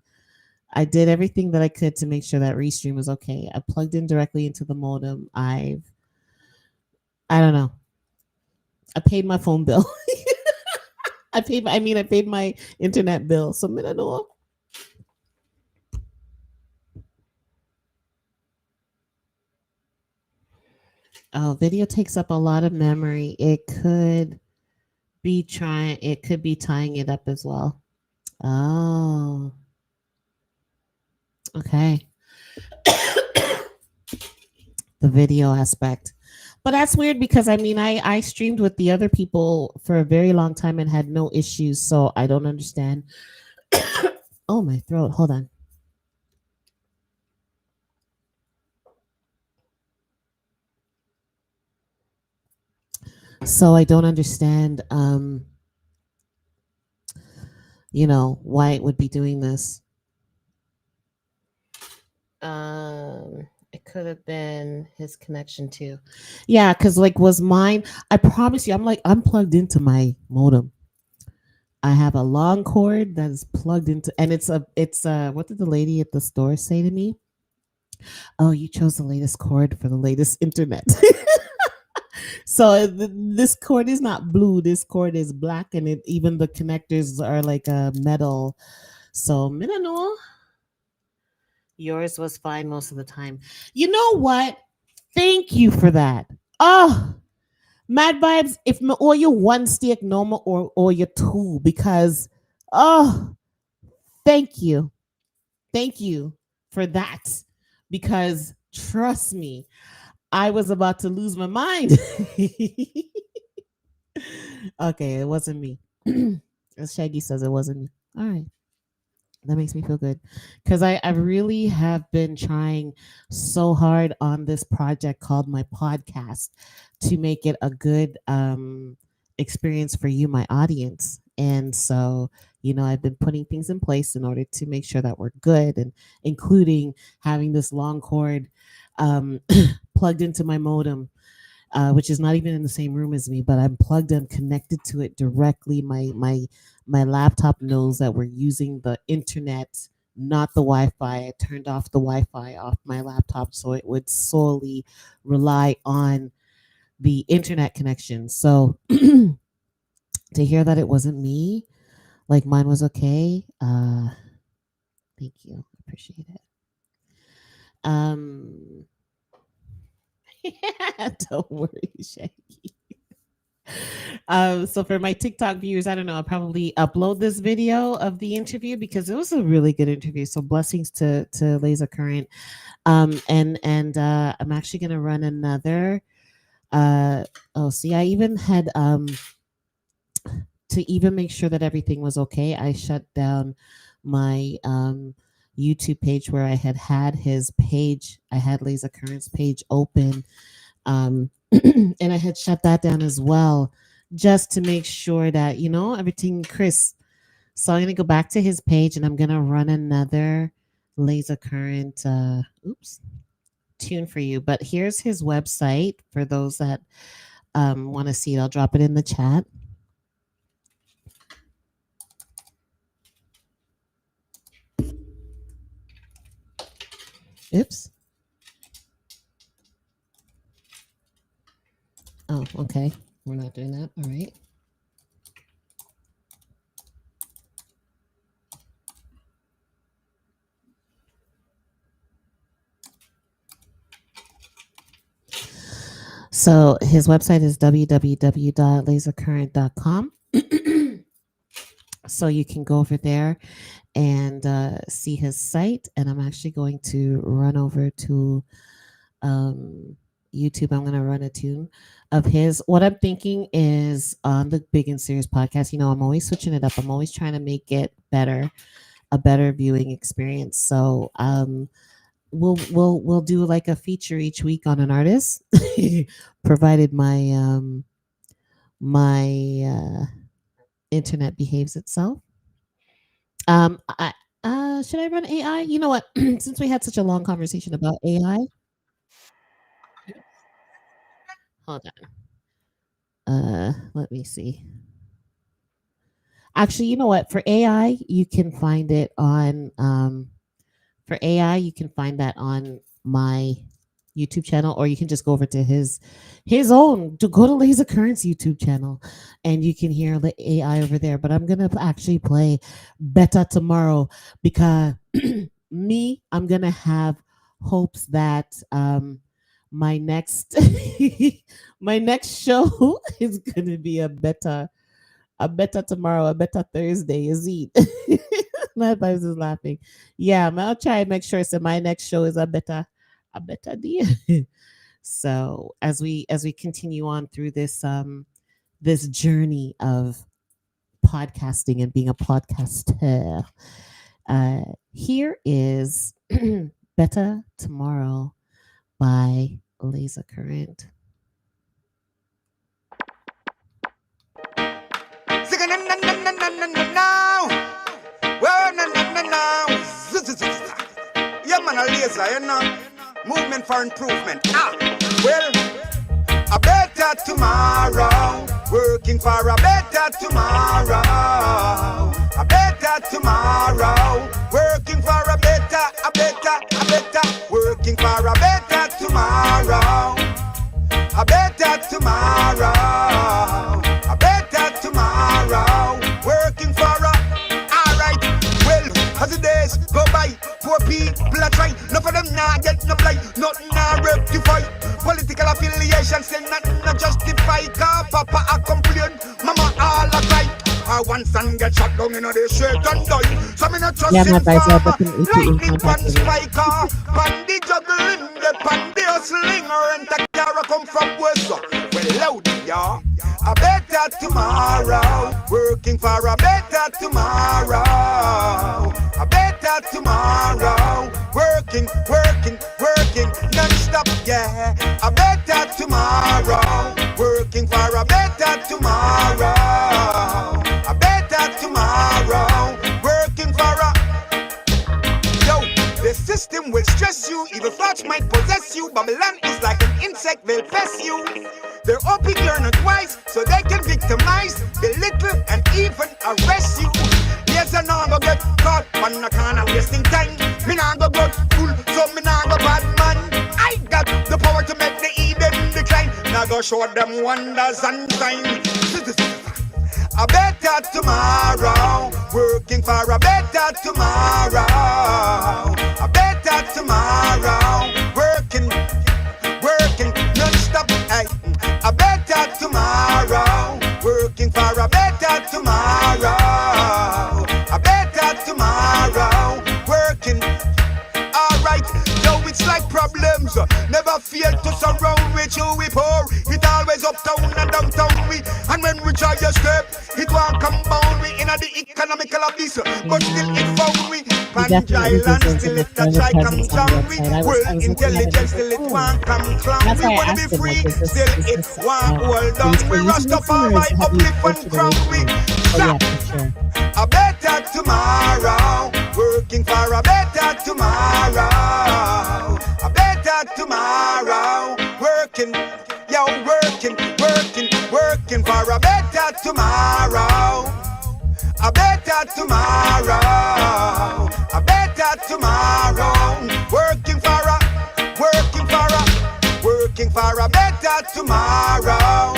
did everything that I could to make sure that Restream was okay. I plugged in directly into the modem. I don't know. I paid my phone bill. I paid my internet bill. So I don't know. Oh, video takes up a lot of memory. It could be tying it up as well. Oh, okay. The video aspect. But that's weird because I streamed with the other people for a very long time and had no issues, so I don't understand. Oh, my throat. Hold on. So I don't understand why it would be doing this. It could have been his connection too. Yeah, because like was mine. I promise you, I'm plugged into my modem. I have a long cord that is plugged into, and it's what did the lady at the store say to me? Oh, you chose the latest cord for the latest internet. So this cord is not blue. This cord is black, and even the connectors are like a metal. So I don't know. Yours was fine most of the time. You know what? Thank you for that. Oh, Mad Vibes, if me owe you one steak, no more or owe you two because, oh, thank you. Thank you for that because trust me, I was about to lose my mind. Okay, it wasn't me. As Shaggy says, it wasn't me. All right. That makes me feel good because I really have been trying so hard on this project called my podcast to make it a good experience for you, my audience. And so, I've been putting things in place in order to make sure that we're good, and including having this long cord um, plugged into my modem, which is not even in the same room as me, but I'm plugged in, connected to it directly. My laptop knows that we're using the internet, not the Wi-Fi. I turned off the Wi-Fi off my laptop so it would solely rely on the internet connection. So to hear that it wasn't me, like mine was okay. Thank you, appreciate it. Um, don't worry, Shaggy. So for my TikTok viewers, I don't know, I'll probably upload this video of the interview because it was a really good interview. So blessings to Lazah Current. And I'm actually gonna run another. Oh, see, I even had to even make sure that everything was okay. I shut down my YouTube page where I had his page. I had Lazah Current's page open. And I had shut that down as well, just to make sure that everything Chris. So I'm gonna go back to his page and I'm gonna run another Lazah Current tune for you. But here's his website for those that want to see it. I'll drop it in the chat. Oops. Oh, okay. We're not doing that. All right. So his website is www.lazahcurrent.com. So you can go over there and see his site. And I'm actually going to run over to YouTube. I'm going to run a tune of his. What I'm thinking is on the Big and Serious podcast, I'm always switching it up. I'm always trying to make it better, a better viewing experience. So we'll do like a feature each week on an artist, provided my internet behaves itself. Should I run AI? You know what? Since we had such a long conversation about AI, hold on. Let me see. Actually, you know what? For AI, you can find it on. For AI, you can find that on my YouTube channel, or you can just go over to his own. To go to Lazah Current's YouTube channel, and you can hear the AI over there. But I'm gonna actually play Better Tomorrow because I'm gonna have hopes that my next my next show is gonna be a better tomorrow, a better Thursday. Is it? My advisor is laughing. Yeah, I'll try and make sure so my next show is a better deal. So as we continue on through this this journey of podcasting and being a podcaster, here is Better Tomorrow by Lazah Current. Yeah, man, Lazah, movement for improvement. Well, a better tomorrow, working for a better tomorrow. A better tomorrow, working for a better, working for a better tomorrow. A better tomorrow, working for a. Alright, well, as the days go by, poor people are trying. None of them now get no blight, nothing now rectify. Political affiliation say nothing not justify. Car papa a complain, mama all a cry. One son get shot down in the shirt and die. So me not trust him for lightning pan spiker. Pandy juggling, the pandy slinger, and the cara come from west. Well, loud, yeah. A better tomorrow, working for a better tomorrow, a better tomorrow. Working, working, working non-stop, yeah. A better tomorrow, working for a better tomorrow. A better tomorrow, working for a yo, the system will stress you. Evil thoughts might possess you. Babylon is like an insect, they'll pest you. They're hoping you're not wise, so they can victimize, belittle, and even arrest you. Yes, I know I'm gonna get caught on the corner wasting time. Me nah go good fool, so me nah go bad man. I got the power to make the Eden decline. Now go show them wonders and signs. A better tomorrow, working for a better tomorrow. A better tomorrow, working, working non-stop. Ay. A better tomorrow, working for a better tomorrow. A better tomorrow, working. Alright, yo, it's like problems never fail to surround with you, we pour. It always uptown and downtown we. And when we try a step, it won't come bound we in the economical abyss. But still it found we. Panjile and still it that try come down we. World intelligence still it won't come clown. We wanna be free, still it won't hold on. We rust up all my uplift and crown we. Stop. A better tomorrow, working for a better tomorrow. A better tomorrow, working, yo, working, working, working for a better tomorrow. A better tomorrow, a better tomorrow, working for a, working for a, working for a better tomorrow.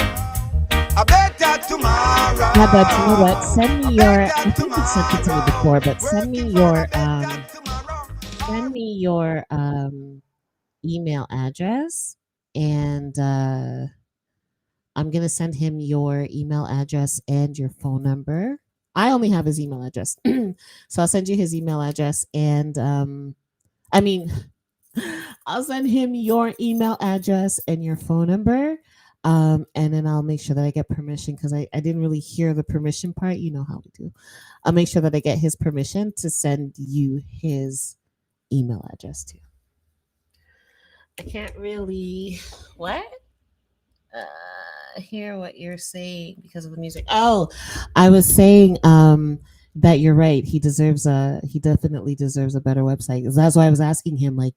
A better tomorrow. Yeah, but you know what? Send me your. I think you sent it to me before, but send me your email address, and I'm gonna send him your email address and your phone number. I only have his email address, so I'll send you his email address, and I mean, I'll send him your email address and your phone number. And then I'll make sure that I get permission because I didn't really hear the permission part. You know how we do. I'll make sure that I get his permission to send you his email address too. I can't really what hear what you're saying because of the music. Oh, I was saying that you're right. He definitely deserves a better website. That's why I was asking him like,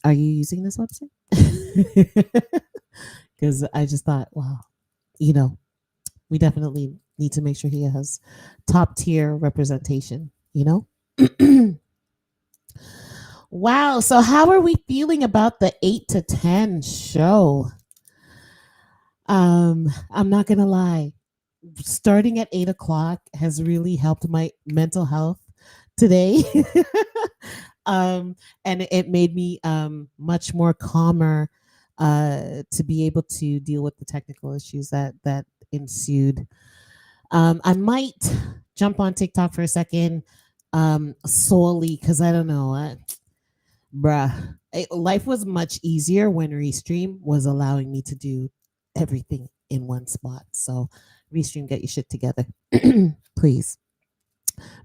are you using this website? Because I just thought, wow, we definitely need to make sure he has top tier representation, Wow. So, how are we feeling about the 8 to 10 show? I'm not going to lie. Starting at 8 o'clock has really helped my mental health today. And it made me much more calmer to be able to deal with the technical issues that ensued. I might jump on TikTok for a second, solely because I don't know, life was much easier when Restream was allowing me to do everything in one spot. So Restream, get your shit together, please.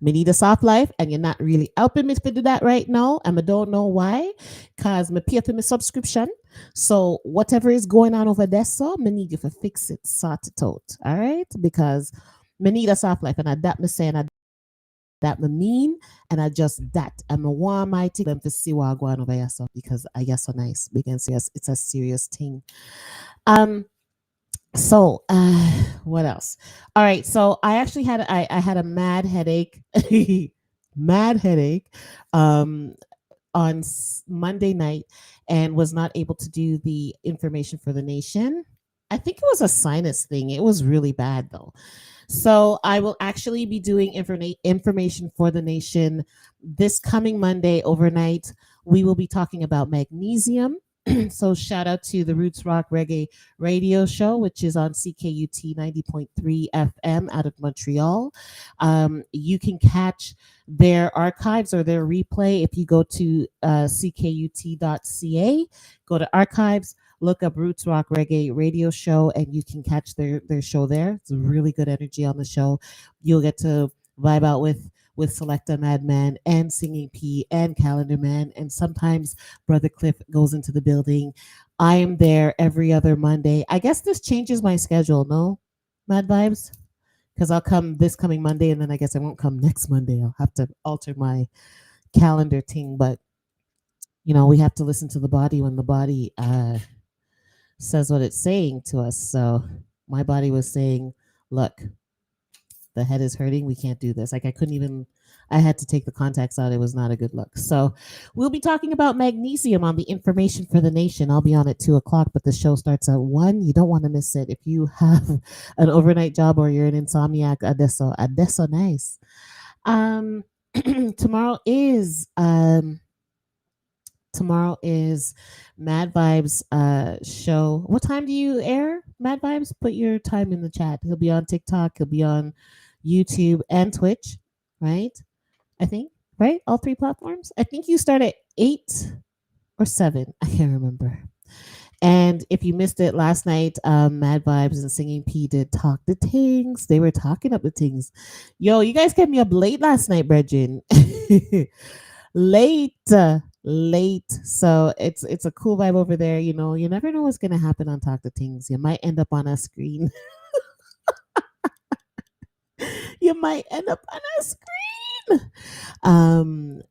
Me need a soft life, and you're not really helping me to do that right now. And I don't know why, cause me pay for my subscription. So whatever is going on over there, so me need you to fix it, sort it out. All right, because me need a soft life, and I that me saying I that me mean, and I just that I'm a want my thing them to see what I go on over here, so because I guess so nice because yes, it's a serious thing. Um, so, what else? All right. So I actually I had a mad headache, mad headache, um, on Monday night, and was not able to do the information for the nation. I think it was a sinus thing. It was really bad though. So I will actually be doing information for the nation this coming Monday overnight. We will be talking about magnesium. So shout out to the Roots Rock Reggae radio show, which is on CKUT 90.3 FM out of Montreal. You can catch their archives or their replay if you go to ckut.ca, go to archives, look up Roots Rock Reggae radio show, and you can catch their show there. It's a really good energy on the show. You'll get to vibe out with Selecta Madman and Singing P and Calendar Man, and sometimes Brother Cliff goes into the building. I am there every other Monday. I guess this changes my schedule, no? Mad Vibes? Because I'll come this coming Monday, and then I guess I won't come next Monday. I'll have to alter my calendar thing, but we have to listen to the body when the body says what it's saying to us. So my body was saying, look, the head is hurting. We can't do this. Like I couldn't even, I had to take the contacts out. It was not a good look. So we'll be talking about magnesium on the information for the nation. I'll be on at 2 o'clock, but the show starts at 1. You don't want to miss it. If you have an overnight job or you're an insomniac, adesso nice. Um, tomorrow is tomorrow is Mad Vibes show. What time do you air Mad Vibes? Put your time in the chat. He'll be on TikTok, he'll be on YouTube and Twitch, right? I think, right? All 3 platforms. I think you start at 8 or 7. I can't remember. And if you missed it last night, Mad Vibes and Singing P did talk the things. They were talking up the things. Yo, you guys kept me up late last night, Bridget. late late, so it's a cool vibe over there. You never know what's gonna happen on Talk to Things. You might end up on a screen. You might end up on a screen.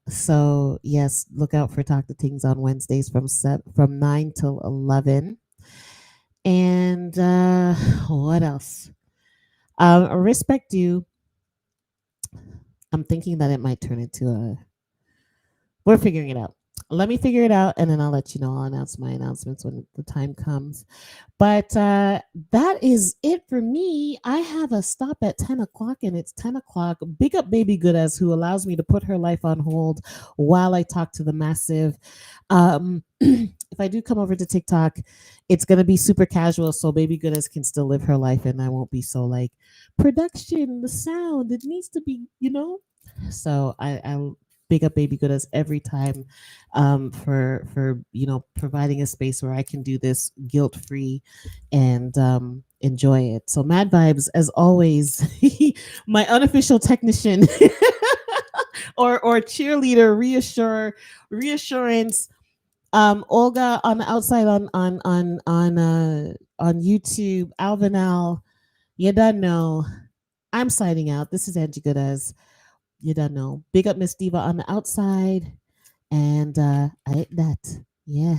So yes, look out for Talk to Things on Wednesdays from 9 till 11. And what else? Respect you. I'm thinking that it might turn into a, we're figuring it out. Let me figure it out, and then I'll let you know. I'll announce my announcements when the time comes. But that is it for me. I have a stop at 10 o'clock, and it's 10 o'clock. Big up Baby Goodas, who allows me to put her life on hold while I talk to the massive. If I do come over to TikTok, it's going to be super casual, so Baby Goodas can still live her life, and I won't be so like, production, the sound, it needs to be, So I'll big up Baby Goodas every time for providing a space where I can do this guilt free and enjoy it. So Mad Vibes, as always, my unofficial technician or cheerleader, reassurance. Olga on the outside on YouTube. Alvinal, you don't know. I'm signing out. This is Angie Goodas. You don't know. Big up Miss Diva on the outside. And I ate that. Yeah.